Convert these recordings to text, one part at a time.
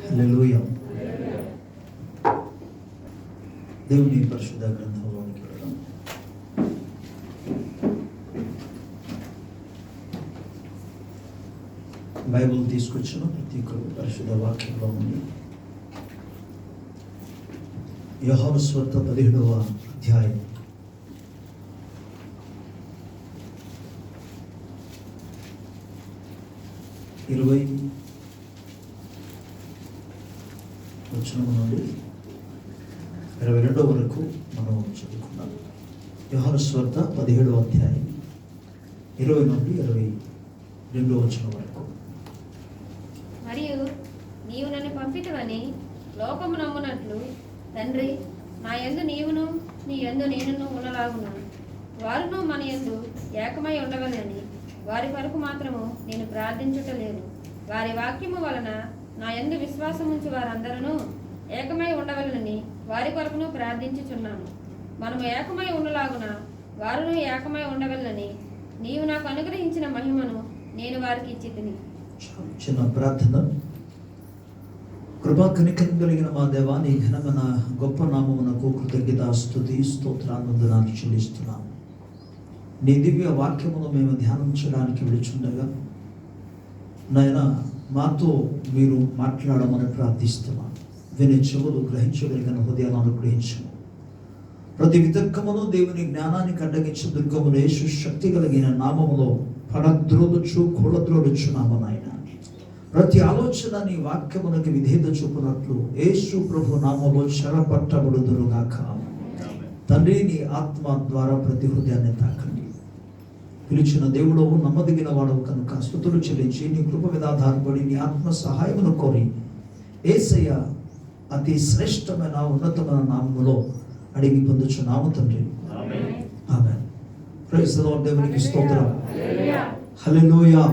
హల్లెలూయా. దేవుని పరిశుద్ధ గ్రంథంలోనికి వెళ్దాం. బైబిల్ తీసుకొచ్చిన ప్రతి ఒక్కరు పరిశుద్ధ వాక్యంలో ఉంది. యోహాను సువార్త 17వ అధ్యాయం 20 వచనం నుండి 22 వరకు మనం చదువుకున్నాం. యోహాను సువార్త 17వ అధ్యాయం 20 నుండి 22 వచనం వరకు. మరియు నీవు నన్ను పంపితవని లోకము నమ్మునట్లు తండ్రి, నా యందు నీవును నీ యందు నేనును ఉన్నలాగున వారును మన యందు ఏకమై ఉండవలని వారి కొరకు మాత్రము నేను ప్రార్థించుటలేదు. వారి వాక్యము వలన నా యందు విశ్వాసముంచు వారందరూ ఏకమై ఉండవలనని వారి కొరకును ప్రార్థించుచున్నాను. మనము ఏకమై ఉండలాగున వారును ఏకమై ఉండవలనని నీవు నాకు అనుగ్రహించిన మహిమను నేను వారికి ఇచ్చితిని. చిన్న ప్రార్థన. కృపా కనికరం కలిగిన మా దేవా, నీ ఘనమైన గొప్ప నామమునకు కృతజ్ఞత స్తుతి స్తోత్రాన్ని చెల్లిస్తున్నాము. నీ దివ్య వాక్యమును మేము ధ్యానం చేయడానికి విడుచుండగా నాయన మాతో మీరు మాట్లాడమని ప్రార్థిస్తున్నాం. వినే చెవులు గ్రహించగలిగిన హృదయాలను అనుగ్రహించము. ప్రతి వితర్కమును దేవుని జ్ఞానానికి అడ్డగించి దుర్గములు యేసు శక్తి కలిగిన నామములో పడద్రోలుచు కూడద్రోలుచున్నాము నాయన. ప్రతి ఆలోచన నీ వాక్యమునకు విధేయత చూపునట్లు యేసు ప్రభు నామములో చెరపట్టబడుదురుగాక. తండ్రి, నీ ఆత్మ ద్వారా ప్రతి హృదయాన్ని తాకండి. పిలిచిన దేవుడు నమ్మదగిన వాడవు కనుక స్తుతులు చెల్లించి నీ కృప మీద ఆధారపడి నీ ఆత్మ సహాయమును కోరి యేసయ్య అతి శ్రేష్టమైన ఉన్నతమైన నామములో అడిగి పొందుచున్నాము తండ్రి. ఆమేన్. Praise the lord. దేవునికి స్తోత్రం. హల్లెలూయా.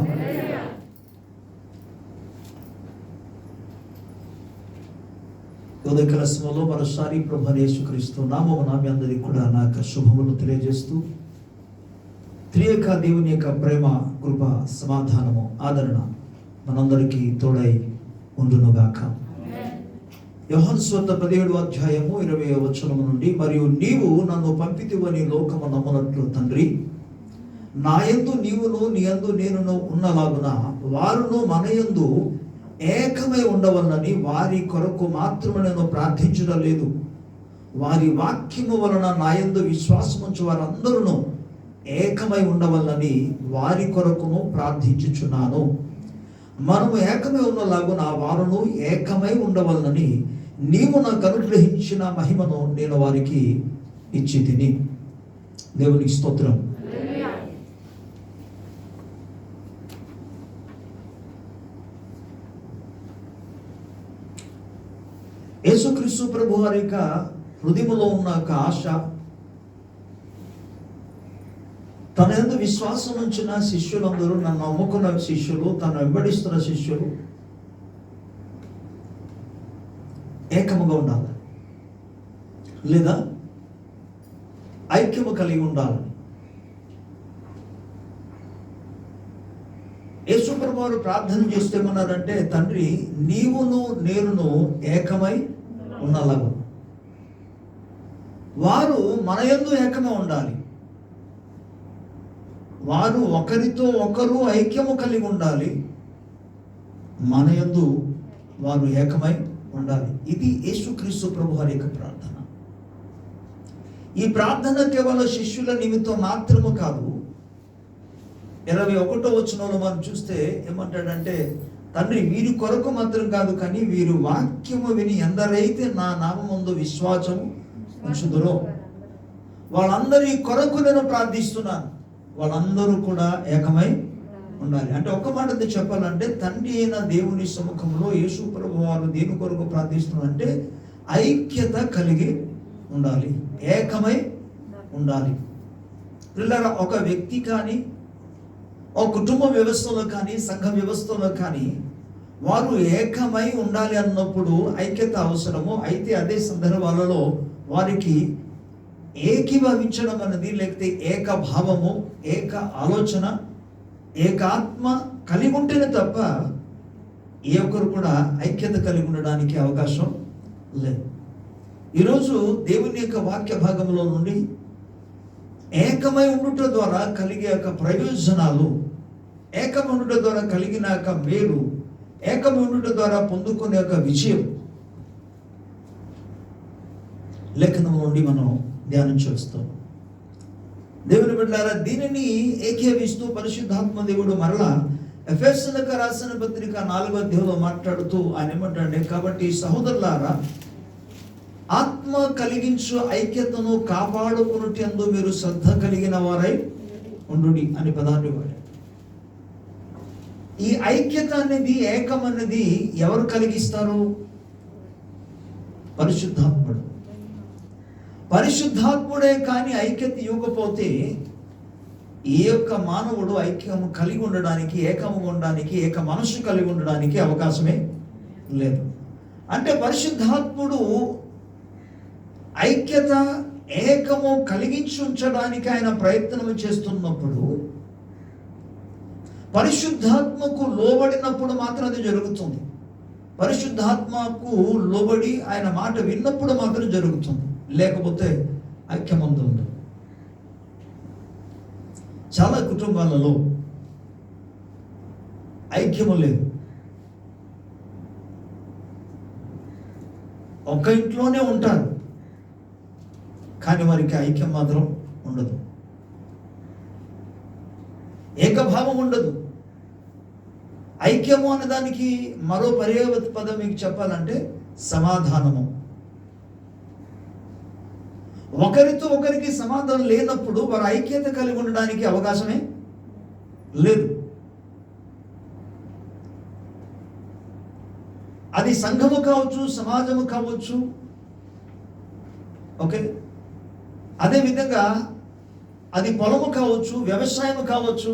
ఉదయకాల సమయంలో మరోసారి ప్రభువైన యేసుక్రీస్తు నామమున మీ అందరికీ కూడా నా యొక్క శుభములు తెలియజేస్తూ త్రియక దేవుని యొక్క ప్రేమ, కృప, సమాధానము, ఆదరణ మనందరికీ తోడై ఉండునుగాక. యోహాను సువార్త 17వ అధ్యాయము 20వ వచనము నుండి, మరియు నీవు నన్ను పంపితివని లోకము నమ్మునట్లు తండ్రి, నా యందు నీవును నీ యందు నేనును ఉన్నలాగున వారును మన యందు ఏకమై ఉండవలనని వారి కొరకు మాత్రమే నేను ప్రార్థించడం లేదు. వారి వాక్యము వలన నా యందు విశ్వాసముంచు వారందరూ ఏకమై ఉండవలనని వారి కొరకును ప్రార్థించుచున్నాను. మనము ఏకమై ఉన్నలాగున వారును ఏకమై ఉండవలనని నీవు నాకు అనుగ్రహించిన మహిమను నేను వారికి ఇచ్చి తిని. దేవునికి స్తోత్రం. యేసుక్రీస్తు ప్రభు వారి యొక్క హృదయములో ఉన్న ఒక ఆశ, తన యందు విశ్వాసం ఉంచిన శిష్యులందరూ, నన్ను నమ్ముకున్న శిష్యులు, తను వెంబడిస్తున్న శిష్యులు ఏకముగా ఉండాలి, లేదా ఐక్యము కలిగి ఉండాలి. యేసు ప్రభు వారు ప్రార్థన చేస్తే ఏమన్నారంటే, తండ్రి నీవును నేనును ఏకమై ఉన్నలాగు వారు మన యందు ఏకమై ఉండాలి. వారు ఒకరితో ఒకరు ఐక్యము కలిగి ఉండాలి. మన యందు వారు ఏకమై ఉండాలి. ఇది యేసుక్రీస్తు ప్రభు వారి యొక్క ప్రార్థన. ఈ ప్రార్థన కేవలం శిష్యుల నిమిత్తం మాత్రము కాదు. 21వ వచనంలో మనం చూస్తే ఏమంటాడంటే, తండ్రి వీరి కొరకు మాత్రం కాదు, కానీ వీరు వాక్యము విని ఎందరైతే నా నామముందు విశ్వాసము ఉంచుదురో వాళ్ళందరి కొరకు నేను ప్రార్థిస్తున్నాను. వాళ్ళందరూ కూడా ఏకమై ఉండాలి. అంటే ఒక్క మాటతో చెప్పాలంటే, తండ్రి అయిన దేవుని సముఖంలో యేసు ప్రభు వారు దేని కొరకు ప్రార్థిస్తున్నారంటే ఐక్యత కలిగి ఉండాలి, ఏకమై ఉండాలి. పిల్లల ఒక వ్యక్తి కానీ, ఒక కుటుంబ వ్యవస్థలో కానీ, సంఘ వ్యవస్థలో కానీ వారు ఏకమై ఉండాలి అన్నప్పుడు ఐక్యత అవసరము. అయితే అదే సందర్భాలలో వారికి ఏకీభవించడం అనేది, లేకపోతే ఏకభావము, ఏక ఆలోచన, ఏకాత్మ కలిగి ఉంటేనే తప్ప ఏ ఒక్కరు కూడా ఐక్యత కలిగి ఉండడానికి అవకాశం లేదు. ఈరోజు దేవుని యొక్క వాక్య భాగంలో నుండి ఏకమై ఉండుట ద్వారా కలిగే యొక్క ప్రయోజనాలు, ఏకమై ఉండుట ద్వారా కలిగిన యొక్క మేలు, ఏకమై ఉండుట ద్వారా పొందుకునే యొక్క విజయం లేఖనం నుండి మనం ధ్యానం చేస్తాం. దేవుని బిడ్డలారా, దీనిని ఏకీభవిస్తూ పరిశుద్ధాత్మ దేవుడు మరలా ఎఫెసీయులకు రాసిన పత్రిక 4వ అధ్యాయంలో మాట్లాడుతూ ఆయన ఏమంటాడంటే, కాబట్టి సహోదరులారా, ఆత్మ కలిగించు ఐక్యతను కాపాడుకున్నట్టు మీరు శ్రద్ధ కలిగిన వారై ఉండుడి అని పదాన్ని వాడాడు. ఈ ఐక్యత అనేది, ఏకం అనేది ఎవరు కలిగిస్తారు? పరిశుద్ధాత్ముడు. పరిశుద్ధాత్ముడే కానీ ఐక్యత ఇవ్వకపోతే ఈ యొక్క మానవుడు ఐక్యము కలిగి ఉండడానికి, ఏకము ఉండడానికి, ఏక మనసు కలిగి ఉండడానికి అవకాశమే లేదు. అంటే పరిశుద్ధాత్ముడు ఐక్యత, ఏకము కలిగించి ఉంచడానికి ఆయన ప్రయత్నం చేస్తున్నప్పుడు, పరిశుద్ధాత్మకు లోబడినప్పుడు మాత్రం అది జరుగుతుంది. పరిశుద్ధాత్మకు లోబడి ఆయన మాట విన్నప్పుడు మాత్రం జరుగుతుంది, లేకపోతే ఐక్యమందు ఉండదు. చాలా కుటుంబాలలో ఐక్యము లేదు. ఒక ఇంట్లోనే ఉంటారు కానీ వారికి ఐక్యం మాత్రం ఉండదు, ఏకభావం ఉండదు. ఐక్యము అనే దానికి మరో పర్యాయ పదం మీకు చెప్పాలంటే సమాధానము. ఒకరితో ఒకరికి సమాధానం లేనప్పుడు వారు ఐక్యత కలిగి ఉండడానికి అవకాశమే లేదు. అది సంఘము కావచ్చు, సమాజము కావచ్చు, ఓకే. అదేవిధంగా అది పొలము కావచ్చు, వ్యవసాయము కావచ్చు,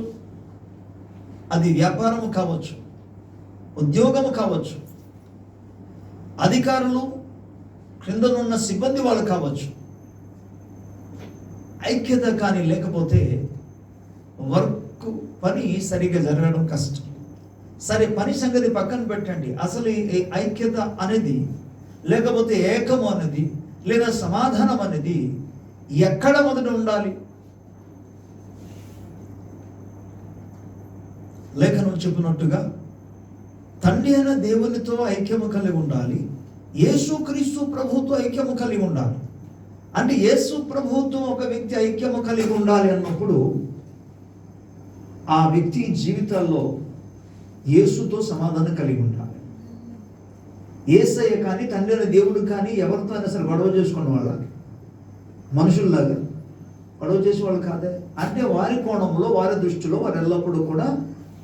అది వ్యాపారము కావచ్చు, ఉద్యోగము కావచ్చు, అధికారులు, క్రిందనున్న సిబ్బంది వాళ్ళు కావచ్చు. ఐక్యత కానీ లేకపోతే వర్క్, పని సరిగ్గా జరగడం కష్టం. సరే, పని సంగతి పక్కన పెట్టండి. అసలు ఈ ఐక్యత అనేది, లేకపోతే ఏకము అనేది, లేదా సమాధానం అనేది ఎక్కడ మొదట ఉండాలి? లేఖనం చెప్పినట్టుగా తండ్రి అయిన దేవునితో ఐక్యము కలిగి ఉండాలి, యేసుక్రీస్తు ప్రభువుతో ఐక్యము కలిగి ఉండాలి. అంటే యేసు ప్రభువుతో ఒక వ్యక్తి ఐక్యము కలిగి ఉండాలి అన్నప్పుడు ఆ వ్యక్తి జీవితాల్లో యేసుతో సమాధానం కలిగి ఉండాలి. యేసయ్య కానీ, తండ్రి అయిన దేవుడు కానీ ఎవరితో అయినా సరే గొడవ చేసుకున్న వాళ్ళ, మనుషుల్లాగా గొడవ చేసేవాళ్ళు కాదే. అంటే వారి కోణంలో, వారి దృష్టిలో వారు ఎల్లప్పుడూ కూడా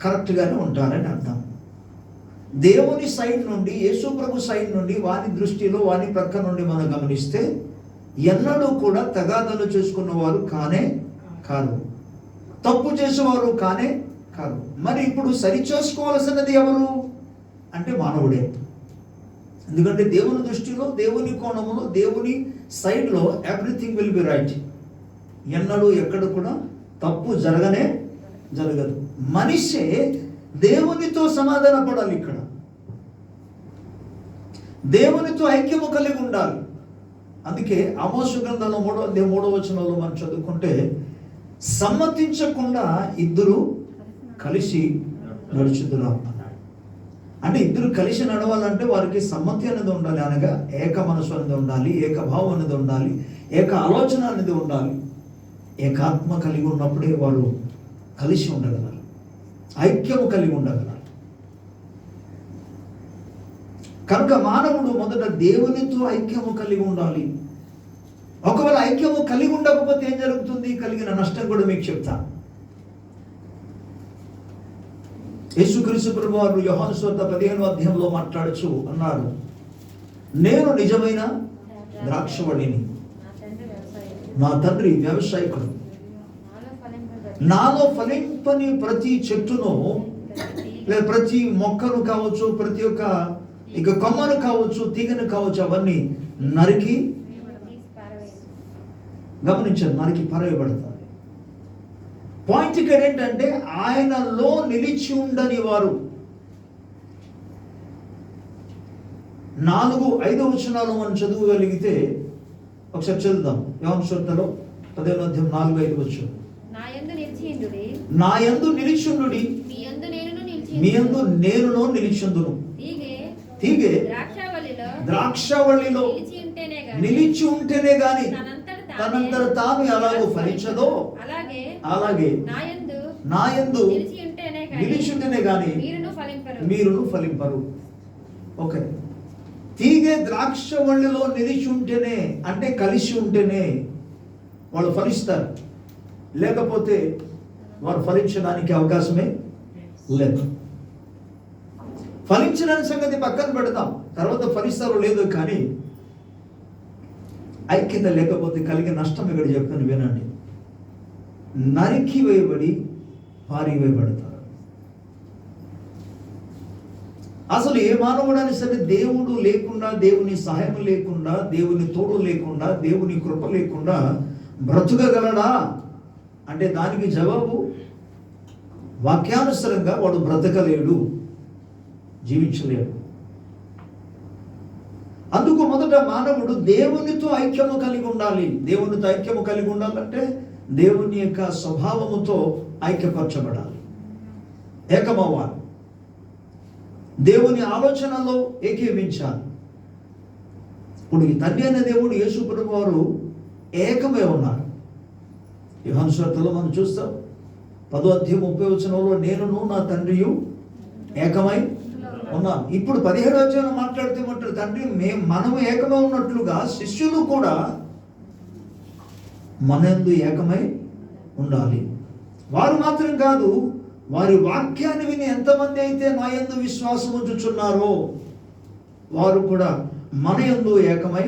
కరెక్ట్గానే ఉంటారని అర్థం. దేవుని సైడ్ నుండి, యేసు ప్రభు సైడ్ నుండి, వారి దృష్టిలో, వారి ప్రక్క నుండి మనం గమనిస్తే ఎన్నడూ కూడా తగాదాలు చేసుకున్నవారు కానే కాదు, తప్పు చేసేవారు కానే కాదు. మరి ఇప్పుడు సరి చేసుకోవాల్సినది ఎవరు అంటే మానవుడే. ఎందుకంటే దేవుని దృష్టిలో, దేవుని కోణంలో, దేవుని సైడ్లో ఎవ్రీథింగ్ విల్ బి రైట్. ఎన్నడూ ఎక్కడ కూడా తప్పు జరగదు. మనిషే దేవునితో సమాధాన పడాలి. ఇక్కడ దేవునితో ఐక్యము కలిగి ఉండాలి. అందుకే ఆమోసు గ్రంథంలో 3వ వచనంలో మనం చదువుకుంటే, సమ్మతించకుండా ఇద్దరు కలిసి నడుచుదురు అన్నాడు. అంటే ఇద్దరు కలిసి నడవాలంటే వారికి సమ్మతి అనేది ఉండాలి, అనగా ఏక మనసు అనేది ఉండాలి, ఏకభావం అనేది ఉండాలి, ఏక ఆలోచన అనేది ఉండాలి. ఏకాత్మ కలిగి ఉన్నప్పుడే వారు కలిసి ఉండగలరు, ఐక్యము కలిగి ఉండగలరు. కనుక మానవుడు మొదట దేవునితో ఐక్యము కలిగి ఉండాలి. ఒకవేళ ఐక్యము కలిగి ఉండకపోతే ఏం జరుగుతుంది, కలిగిన నష్టం కూడా మీకు చెప్తా. యేసుక్రీస్తు ప్రభువారు యోహాను సువార్త 15వ అధ్యాయంలో మాట్లాడుచు అన్నారు, నేను నిజమైన ద్రాక్షవల్లిని, నా తండ్రి వ్యవసాయకుడు. నాలో ఫలింపని ప్రతి చెట్టును, లేదా ప్రతి మొక్కను కావచ్చు, ప్రతి ఒక్క ఇక కొమ్మను కావచ్చు, తీగను కావచ్చు, అవన్నీ నరికి, గమనించారు, నరికి పారేయబడతారు. పాయింట్ ఇక్కడ ఏంటంటే, ఆయనలో నిలిచి ఉండని వారు, 4-5 వచనాలు మనం చదువుగలిగితే ఒకసారి చదువుదాం. యోహాను సువార్తలో 10వ అధ్యాయం 4-5 వచనం. నా యందు నిలిచియుండుడి, మీ యందు నేనును నిలిచియుందును. తీగె ద్రాక్షవల్లిలో నిలిచి ఉంటేనే గాని తనంతట తాను ఎలాగో ఫలించదో అలాగే నా యందు నిలిచి ఉంటేనే గాని మీరును ఫలింపరు. ఓకే, తీగె ద్రాక్షవల్లిలో నిలిచి ఉంటేనే అంటే కలిసి ఉంటేనే వాళ్ళు ఫలిస్తారు, లేకపోతే వారు ఫలించడానికి అవకాశమే లేదు. ఫలించడానికి సంగతి పక్కన పెడతాం, తర్వాత ఫలిస్తారో లేదో, కానీ ఐక్యత లేకపోతే కలిగే నష్టం ఇక్కడ చెప్తాను వినండి. నరికి వేయబడి పారివేయబడతారు. అసలు ఏ మానవుడని సరే దేవుడు లేకుండా, దేవుని సహాయం లేకుండా, దేవుని తోడు లేకుండా, దేవుని కృప లేకుండా బ్రతుకగలడా అంటే దానికి జవాబు వాక్యానుసారంగా వాడు బ్రతకలేడు, జీవించలేడు. అందుకు మొదట మానవుడు దేవునితో ఐక్యము కలిగి ఉండాలి. దేవునితో ఐక్యము కలిగి ఉండాలంటే దేవుని యొక్క స్వభావముతో ఐక్యపరచబడాలి, ఏకమవ్వాలి, దేవుని ఆలోచనలో ఏకీవించాలి. ఇప్పుడు ఈ తండ్రి అనే దేవుడు యేసు ప్రభువు వారు ఏకమై ఉన్నారు. యోహాను సువార్తలో మనం చూస్తాం 10వ అధ్యాయం 30వ వచనంలో నేనును నా తండ్రియు ఏకమై ఉన్నాం. ఇప్పుడు 17వ అధ్యాయంలో మాట్లాడితే ఏమంటారు? తండ్రి మనము ఏకమై ఉన్నట్లుగా శిష్యులు కూడా మనందు ఏకమై ఉండాలి. వారు మాత్రం కాదు, వారి వాక్యాన్ని విని ఎంతమంది అయితే నా యందు విశ్వాసం ఉంచుచున్నారో వారు కూడా మన యందు ఏకమై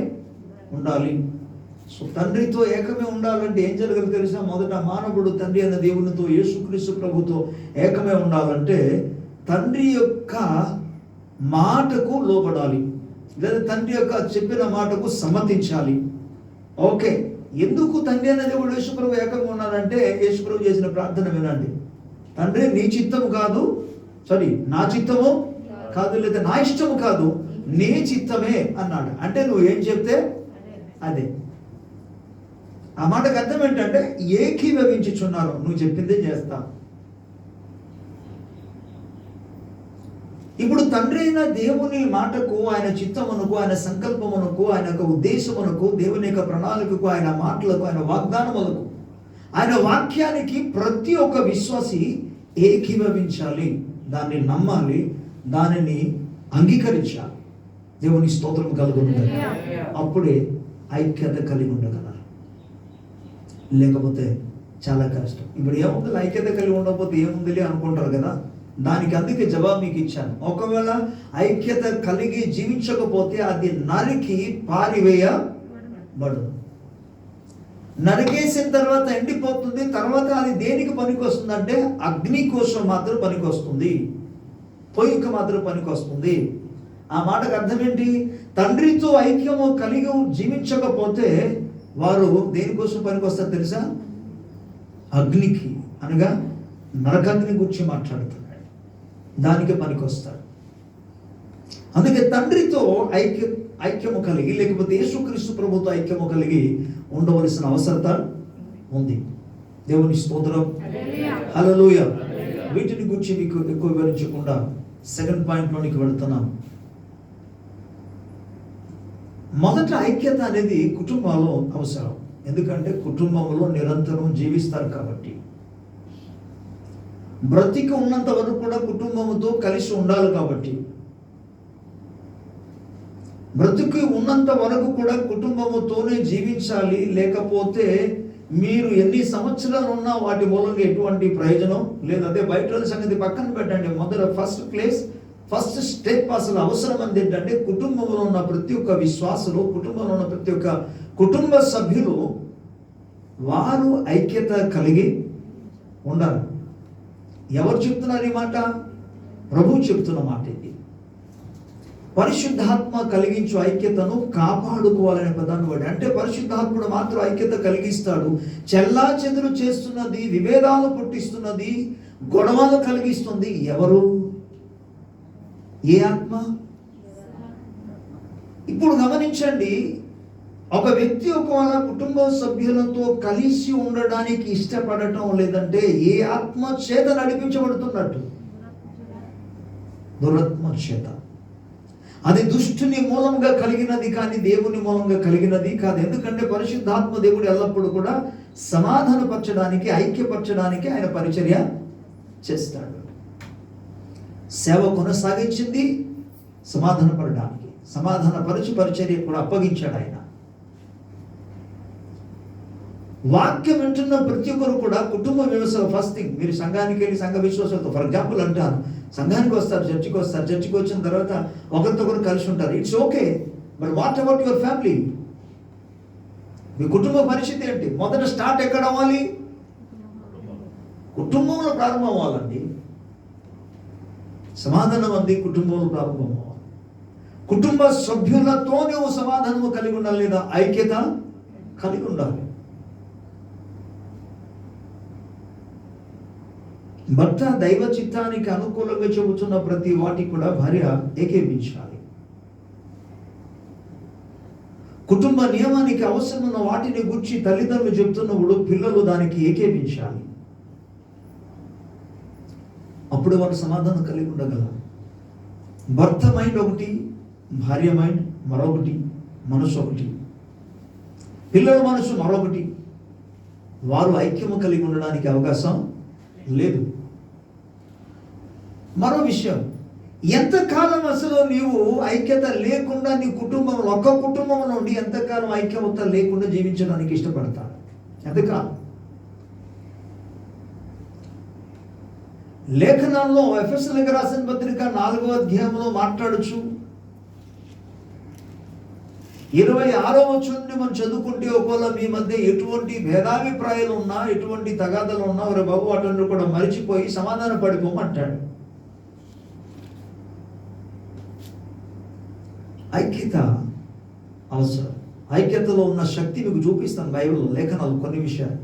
ఉండాలి. సో తండ్రితో ఏకమే ఉండాలంటే ఏం జరగాలి తెలుసా? మొదట మానవుడు తండ్రి అనే దేవునితో, యేసుక్రీస్తు ప్రభుతో ఏకమే ఉండాలంటే తండ్రి యొక్క మాటకు లోబడాలి, లేదా తండ్రి యొక్క చెప్పిన మాటకు సమ్మతించాలి. ఓకే, ఎందుకు తండ్రి అనే దేవుడు యేసుప్రభు ఏకంగా ఉన్నారంటే యేసుప్రభు చేసిన ప్రార్థన వినండి. తండ్రి నీ చిత్తము కాదు, నా చిత్తము కాదు, లేదా నా ఇష్టము కాదు, నీ చిత్తమే అన్నాడు. అంటే నువ్వు ఏం చెప్తే అదే. ఆ మాటకు అర్థం ఏంటంటే ఏకీభవించుచున్నారు, నువ్వు చెప్పిందే చేస్తా. ఇప్పుడు తండ్రి అయిన దేవుని మాటకు, ఆయన చిత్తమునకు, ఆయన సంకల్పమునకు, ఆయన యొక్క ఉద్దేశమునకు, దేవుని యొక్క ప్రణాళికకు, ఆయన మాటలకు, ఆయన వాగ్దానములకు, ఆయన వాక్యానికి ప్రతి ఒక్క విశ్వాసి ఏకీభవించాలి, దాన్ని నమ్మాలి, దానిని అంగీకరించాలి. దేవుని స్తోత్రం కలుగుతుంది. అప్పుడే ఐక్యత కలిగి ఉండగలరు, లేకపోతే చాలా కష్టం. ఇప్పుడు ఏముంది, ఐక్యత కలిగి ఉండకపోతే ఏముందిలే అనుకుంటారు కదా. దానికి అందుకే జవాబు మీకు ఇచ్చాను. ఒకవేళ ఐక్యత కలిగి జీవించకపోతే అది నరికి పారివేయబడు. నరికేసిన తర్వాత ఎండిపోతుంది. తర్వాత అది దేనికి పనికి వస్తుంది అంటే అగ్ని కోసం మాత్రం పనికి వస్తుంది, పొయ్యికి మాత్రం పనికి వస్తుంది. ఆ మాటకు అర్థం ఏంటి? తండ్రితో ఐక్యము కలిగి జీవించకపోతే వారు దేనికోసం పనికి వస్తారు తెలుసా? అగ్నికి, అనగా నరకాగ్ని గురించి మాట్లాడుతున్నాడు, దానికి పనికి వస్తాడు. అందుకే తండ్రితో ఐక్యము కలిగి, లేకపోతే యేసుక్రీస్తు ప్రభుతో ఐక్యము కలిగి ఉండవలసిన అవసరత ఉంది. దేవుని స్తోత్రం, హల్లెలూయా. వీటిని గురించి మీకు ఎక్కువ వివరించకుండా సెకండ్ పాయింట్లోనికి వెళుతున్నాం. మొదట ఐక్యత అనేది కుటుంబాల్లో అవసరం. ఎందుకంటే కుటుంబంలో నిరంతరం జీవిస్తారు కాబట్టి, బ్రతికి ఉన్నంత వరకు కూడా కుటుంబంతో కలిసి ఉండాలి కాబట్టి, బ్రతికి ఉన్నంత వరకు కూడా కుటుంబముతోనే జీవించాలి. లేకపోతే మీరు ఎన్ని సంవత్సరాలు ఉన్నా వాటి మూలంగా ఎటువంటి ప్రయోజనం లేదు. అదే బయట సంగతి పక్కన పెట్టండి. మొదట ఫస్ట్ స్టెప్ అసలు అవసరం అంది ఏంటంటే కుటుంబంలో ఉన్న ప్రతి ఒక్క విశ్వాసులు, కుటుంబంలో ఉన్న ప్రతి ఒక్క కుటుంబ సభ్యులు వారు ఐక్యత కలిగి ఉండాలి. ఎవరు చెప్తున్నారు ఈ మాట? ప్రభువు చెప్తున్న మాట ఇది. పరిశుద్ధాత్మ కలిగించు ఐక్యతను కాపాడుకోవాలనే పదాన్ని వాడి. అంటే పరిశుద్ధాత్ముడు మాత్రం ఐక్యత కలిగిస్తాడు. చెల్లా చెదురు చేస్తున్నది, విభేదాలు పుట్టిస్తున్నది, గొడవలు కలిగిస్తుంది ఎవరు? ఏ ఆత్మ? ఇప్పుడు గమనించండి, ఒక వ్యక్తి ఒకవేళ కుటుంబ సభ్యులతో కలిసి ఉండడానికి ఇష్టపడటం లేదంటే ఏ ఆత్మ చేత నడిపించబడుతున్నట్టు? దురాత్మ చేత. అది దుష్టుని మూలంగా కలిగినది కానీ దేవుని మూలంగా కలిగినది కాదు. ఎందుకంటే పరిశుద్ధాత్మ దేవుడు ఎల్లప్పుడూ కూడా సమాధానపరచడానికి, ఐక్యపరచడానికి ఆయన పరిచర్య చేస్తాడు. సేవ కొనసాగించింది సమాధానపడడానికి, సమాధానపరిచి పరిచర్య కూడా అప్పగించాడు ఆయన. వాక్యం వింటున్న ప్రతి ఒక్కరు కూడా కుటుంబ వ్యవస్థ ఫస్ట్ థింగ్. మీరు సంఘానికి వెళ్ళి సంఘ విశ్వాసాలతో, ఫర్ ఎగ్జాంపుల్ అంటాను, సంఘానికి వస్తారు, చర్చికి వచ్చిన తర్వాత ఒకరితో ఒకరు కలిసి ఉంటారు, it's okay. But what about your family? మీ కుటుంబ పరిస్థితి ఏంటి? మొదట స్టార్ట్ ఎక్కడ అవ్వాలి? కుటుంబంలో ప్రారంభం అవ్వాలండి. సమాధానం అంది కుటుంబంలో ప్రారంభం అవ్వాలి. కుటుంబ సభ్యులతో నువ్వు సమాధానము కలిగి ఉండాలి, లేదా ఐక్యత కలిగి ఉండాలి. భర్త దైవ చిత్తానికి అనుకూలంగా చెబుతున్న ప్రతి వాటి కూడా భార్య ఏకీభించాలి. కుటుంబ నియమానికి అవసరమైన వాటిని గురించి తల్లిదండ్రులు చెబుతున్నప్పుడు పిల్లలు దానికి ఏకీభించాలి. అప్పుడు వారు సమాధానం కలిగి ఉండగలరు. భర్త మైండ్ ఒకటి, భార్య మైండ్ మరొకటి, మనసు ఒకటి, పిల్లల మనసు మరొకటి. వారు ఐక్యము కలిగి ఉండడానికి అవకాశం లేదు. మరో విషయం, ఎంతకాలం అసలు నీవు ఐక్యత లేకుండా నీ కుటుంబం, ఒక్క కుటుంబం నుండి ఎంతకాలం ఐక్యత లేకుండా జీవించడానికి ఇష్టపడతాడు? ఎంతకాలం? లేఖనాల్లో ఎఫెసీయులకు రాసిన పత్రిక 4వ అధ్యాయంలో మాట్లాడచ్చు. 26వ వచనం నుండి మనం చదువుకుంటే, ఒకవేళ మీ మధ్య ఎటువంటి భేదాభిప్రాయాలు ఉన్నా, ఎటువంటి తగాదాలు ఉన్నా, వారి బాబు వాటిని కూడా మరిచిపోయి సమాధాన పడిపోమంటాడు. ఐక్యత అవసరం. ఐక్యతలో ఉన్న శక్తి మీకు చూపిస్తాను బైబిల్లో, లేఖనాలు కొన్ని విషయాలు.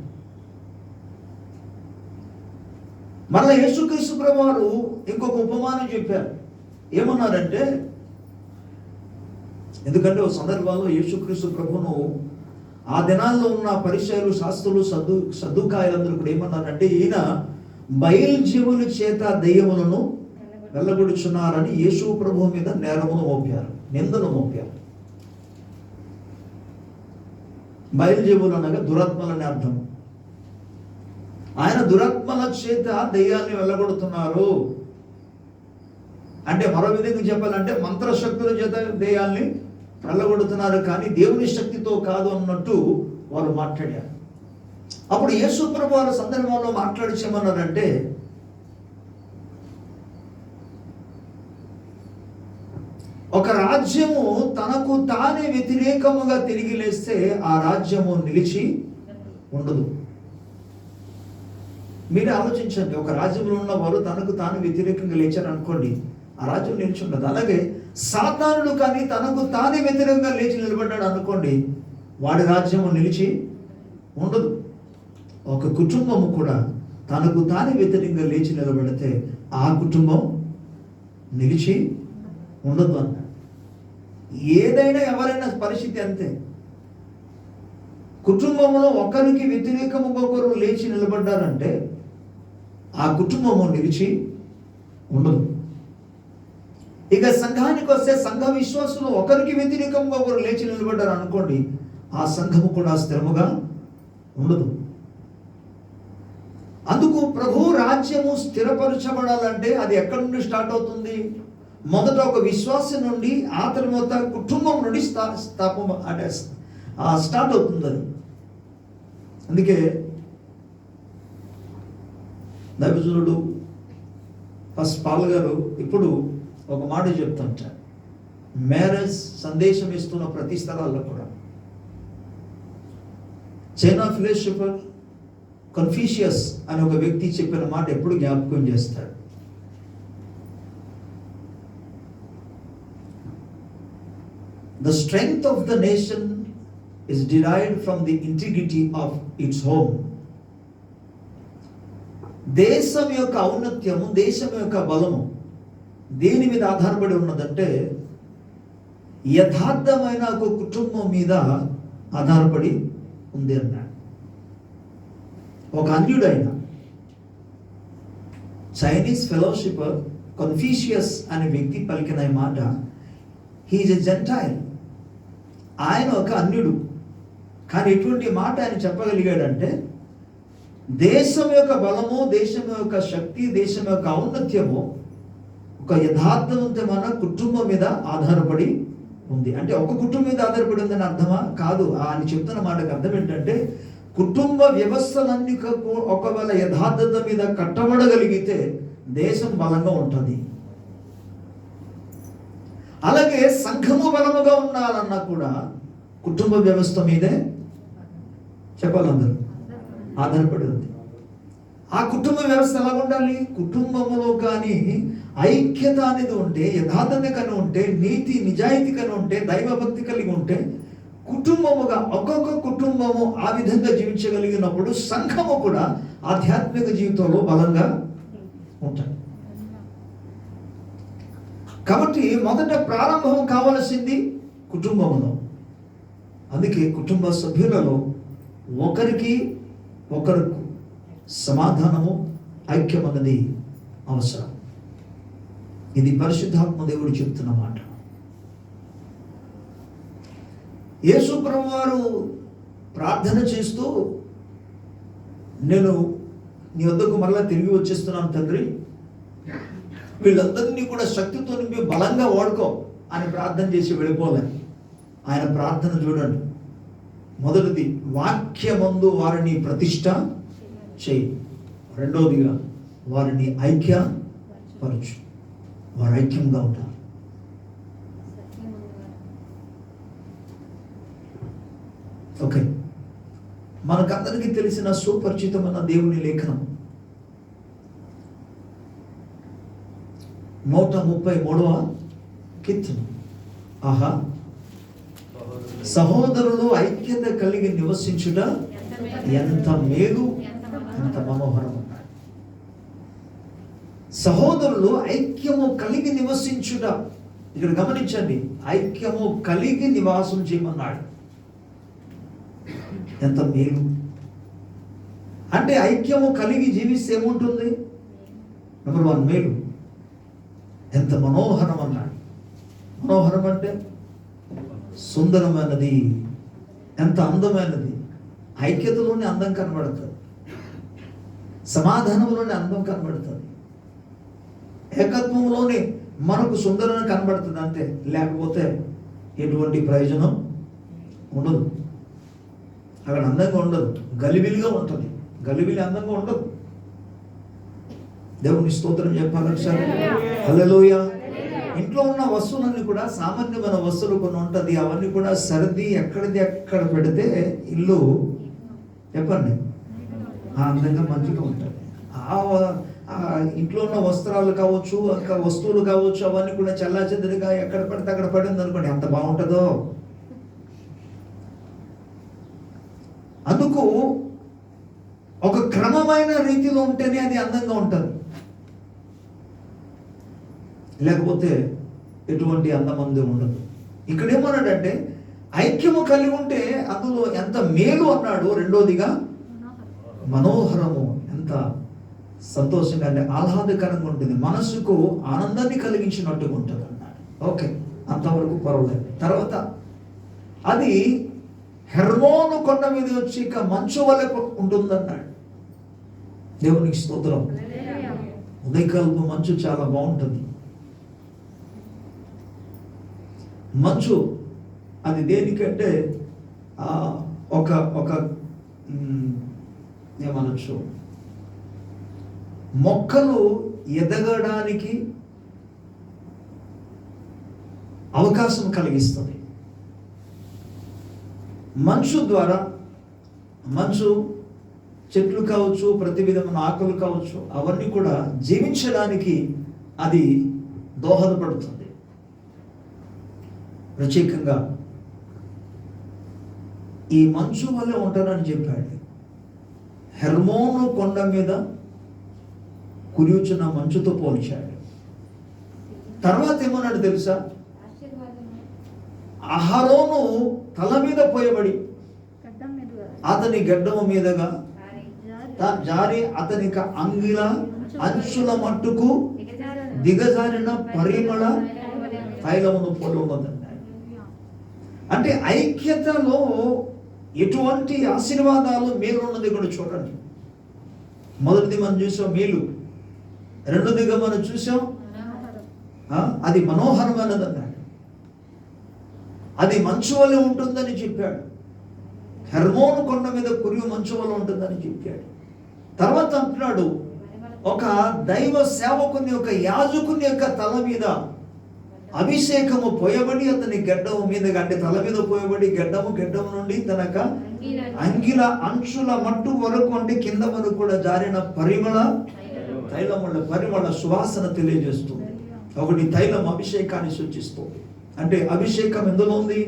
మళ్ళీ యేసుక్రీస్తు ప్రభువారు ఇంకొక ఉపమానం చెప్పారు. ఏమన్నారంటే, ఎందుకంటే ఒక సందర్భంలో యేసుక్రీస్తు ప్రభువును ఆ దినాల్లో ఉన్న పరిసయ్యులు, శాస్త్రులు, సద్దుకాయలందరూ కూడా ఏమన్నారంటే, ఈయన బయల్జెబుల చేత దెయ్యములను వెళ్ళగొడుచున్నారని యేసు ప్రభువు మీద నేరమును మోపారు, నిందను మోపారు. బయల్జెబులు అనగా దురాత్మలని అర్థం. ఆయన దురాత్మల చేత దెయ్యాన్ని వెళ్ళగొడుతున్నారు అంటే, మరో విధంగా చెప్పాలంటే మంత్రశక్తుల చేత దెయ్యాల్ని వెళ్ళగొడుతున్నారు కానీ దేవుని శక్తితో కాదు అన్నట్టు వారు మాట్లాడారు. అప్పుడు యేసు ప్రభువు వారి సందర్భంలో మాట్లాడిచేమన్నారంటే, ఒక రాజ్యము తనకు తానే వ్యతిరేకముగా తిరిగి లేస్తే ఆ రాజ్యము నిలిచి ఉండదు. మీరే ఆలోచించండి, ఒక రాజ్యంలో ఉన్న వారు తనకు తాను వ్యతిరేకంగా లేచారు అనుకోండి, ఆ రాజ్యం నిలిచి ఉండదు. అలాగే సాతానుడు కానీ తనకు తానే వ్యతిరేకంగా లేచి నిలబడ్డాడు అనుకోండి, వాడి రాజ్యము నిలిచి ఉండదు. ఒక కుటుంబము కూడా తనకు తానే వ్యతిరేకంగా లేచి నిలబడితే ఆ కుటుంబం నిలిచి ఉండదు అన్నాడు. ఏదైనా ఎవరైనా పరిస్థితి అంతే. కుటుంబంలో ఒకరికి వ్యతిరేకముగా ఒకరు లేచి నిలబడ్డారంటే ఆ కుటుంబము నిలిచి ఉండదు. ఇక సంఘానికి వస్తే, సంఘ విశ్వాసులు ఒకరికి వ్యతిరేకంగా ఒకరు లేచి నిలబడ్డారు అనుకోండి, ఆ సంఘము కూడా స్థిరముగా ఉండదు. అందుకు ప్రభు రాజ్యము స్థిరపరచబడాలంటే అది ఎక్కడి నుండి స్టార్ట్ అవుతుంది? మొదట ఒక విశ్వాసం నుండి, ఆ తర్వాత కుటుంబం నుండి స్టార్ట్ అవుతుంది అది. అందుకే దైవజనుడు ఫస్ట్ పాల్ గారు ఇప్పుడు ఒక మాట చెప్తుంటారు, మ్యారేజ్ సందేశం ఇస్తున్న ప్రతి స్థలాల్లో కూడా. చైనా ఫిలాసఫర్ కన్ఫ్యూషియస్ అనే ఒక వ్యక్తి చెప్పిన మాట ఎప్పుడు జ్ఞాపకం చేస్తాడు. The strength of the nation is derived from the integrity of its home. దేశం యొక్క ఔన్నత్యము, దేశం యొక్క బలము దేని మీద ఆధారపడి ఉన్నదంటే, యథార్థమైన ఒక కుటుంబం మీద ఆధారపడి ఉంది అన్నాడు. ఒక అన్యుడైన చైనీస్ ఫెలోషిప్ కన్ఫ్యూషియస్ అనే వ్యక్తి పలికిన మాట, హీజ్ ఎ జెంటైల్. ఆయన ఒక అన్యుడు. కానీ ఎటువంటి మాట ఆయన చెప్పగలిగాడంటే, దేశం యొక్క బలము, దేశం యొక్క శక్తి, దేశం యొక్క ఔన్నత్యము ఒక యథార్థవంతమైన కుటుంబం మీద ఆధారపడి ఉంది. అంటే ఒక కుటుంబం మీద ఆధారపడి ఉందని అర్థమా? కాదు. ఆయన చెప్తున్న మాటకు అర్థం ఏంటంటే, కుటుంబ వ్యవస్థలన్నీ ఒకవేళ యథార్థత మీద కట్టబడగలిగితే దేశం బలంగా ఉంటుంది. అలాగే సంఘము బలముగా ఉండాలన్నా కూడా కుటుంబ వ్యవస్థ మీదే చెప్పాలందరూ ఆధారపడి ఉంది. ఆ కుటుంబ వ్యవస్థ ఎలా ఉండాలి? కుటుంబంలో కానీ ఐక్యత అనేది ఉంటే, యథార్థత కానీ ఉంటే, నీతి నిజాయితీ కానీ ఉంటే, దైవభక్తి కలిగి ఉంటే, కుటుంబముగా ఒక్కొక్క కుటుంబము ఆ విధంగా జీవించగలిగినప్పుడు సంఘము కూడా ఆధ్యాత్మిక జీవితంలో బలంగా ఉంటాయి. కాబట్టి మొదట ప్రారంభం కావలసింది కుటుంబములో. అందుకే కుటుంబ సభ్యులలో ఒకరికి ఒకరికి సమాధానము, ఐక్యం అన్నది అవసరం. ఇది పరిశుద్ధాత్మ దేవుడు చెప్తున్న మాట. యేసు ప్రభువు వారు ప్రార్థన చేస్తూ, నేను నీ వద్దకు మరలా తిరిగి వచ్చేస్తున్నాను తండ్రి, వీళ్ళందరినీ కూడా శక్తితో నింపి బలంగా వాడుకో అని ప్రార్థన చేసి వెళ్ళిపోలేదు. ఆయన ప్రార్థన చూడండి. మొదటిది, వాక్యమందు వారిని ప్రతిష్ట చేయి. రెండవదిగా, వారిని ఐక్యపరచు. వారు ఐక్యంగా ఉంటారు. ఓకే, మనకందరికీ తెలిసిన సుపరిచితమైన దేవుని లేఖనం 133వ కీర్తన. ఆహా, సహోదరులు ఐక్యత కలిగి నివసించుట ఎంత మేలు, ఎంత మనోహరం. సహోదరులు ఐక్యము కలిగి నివసించుట. ఇక్కడ గమనించండి, ఐక్యము కలిగి నివాసం చేయమన్నాడు. ఎంత మేలు అంటే, ఐక్యము కలిగి జీవిస్తే ఏముంటుంది? నెంబర్ 1 మేలు. ఎంత మనోహరం అన్నాడు. మనోహరం అంటే సుందరమైనది, ఎంత అందమైనది. ఐక్యతలోనే అందం కనబడుతుంది, సమాధానంలోనే అందం కనబడుతుంది, ఏకత్వంలోనే మనకు సుందరం కనబడుతుంది అంతే. లేకపోతే ఎటువంటి ప్రయోజనం ఉండదు. అక్కడ అందంగా ఉండదు, గలిబిలిగా ఉంటుంది. గలిబిలి అందంగా ఉండదు. దేవుని స్తోత్రం చెప్పాలి సార్. హల్లెలూయా. ఇంట్లో ఉన్న వస్తువులన్నీ కూడా సామాన్యమైన వస్తువులు కొన్ని ఉంటుంది. అవన్నీ కూడా సర్ది ఎక్కడిది ఎక్కడ పెడితే ఇల్లు చెప్పండి అందంగా మంచిగా ఉంటుంది. ఆ ఇంట్లో ఉన్న వస్త్రాలు కావచ్చు, వస్తువులు కావచ్చు, అవన్నీ కూడా చల్లాచెదరిగా ఎక్కడ పడితే అక్కడ పడింది అనుకోండి, ఎంత బాగుంటుందో. అందుకు ఒక క్రమమైన రీతిలో ఉంటేనే అది అందంగా ఉంటుంది. లేకపోతే ఎటువంటి అందమంది ఉండదు. ఇక్కడ ఏమన్నాడంటే, ఐక్యము కలిగి ఉంటే అందులో ఎంత మేలు అన్నాడు. రెండోదిగా మనోహరము, ఎంత సంతోషంగా అంటే ఆహ్లాదకరంగా ఉంటుంది, మనసుకు ఆనందాన్ని కలిగించినట్టుగా ఉంటుంది అన్నాడు. ఓకే, అంతవరకు పర్వాలేదు. తర్వాత అది హెర్మోను కొండ మీద వచ్చి ఇక మంచు వలె ఉంటుందన్నాడు. దేవునికి స్తోత్రం. ఉదయకాలపు మంచు చాలా బాగుంటుంది. మంచు అది దేనికంటే ఒక ఒక ఏమనొచ్చు, మొక్కలు ఎదగడానికి అవకాశం కలిగిస్తుంది. మంచు ద్వారా, మంచు చెట్లు కావచ్చు, ప్రతి విధమైన ఆకులు కావచ్చు, అవన్నీ కూడా జీవించడానికి అది దోహదపడుతుంది. ప్రత్యేకంగా ఈ మంచు వల్లే ఉంటానని చెప్పాడు. హెర్మోను కొండ మీద కురియుచున్న మంచుతో పోల్చాడు. తర్వాత ఏమన్నాడు తెలుసా? అహరోను తల మీద పోయబడి అతని గడ్డము మీదగా జారి అతనికి అంగిల అంచుల మట్టుకు దిగజారిన పరిమళ తైలమును పోలి ఉన్నదండి. అంటే ఐక్యతలో ఎటువంటి ఆశీర్వాదాలు మేలు ఉన్నది కూడా చూడండి. మొదటిది మనం చూసాం మేలు, రెండోదిగా మనం చూసాం అది మనోహరమైనది అన్నాడు. అది మంచు వలె ఉంటుందని చెప్పాడు. హెర్మోను కొండ మీద కురియు మంచు వలె ఉంటుందని చెప్పాడు. తర్వాత అంటున్నాడు, ఒక దైవ సేవకుని యొక్క యాజకుని యొక్క తల మీద అభిషేకము పోయబడి అతని గడ్డము మీదగా, అంటే తల మీద పోయబడి గడ్డము నుండి తనక అంగిల అంచుల మట్టు వరకు, అంటే కింద వరకు కూడా జారిన పరిమళ తైలముల పరిమళ సువాసన తెలియజేస్తుంది. ఒకటి తైలం అభిషేకాన్ని సూచిస్తుంది. అంటే అభిషేకం ఎందులో ఉంది?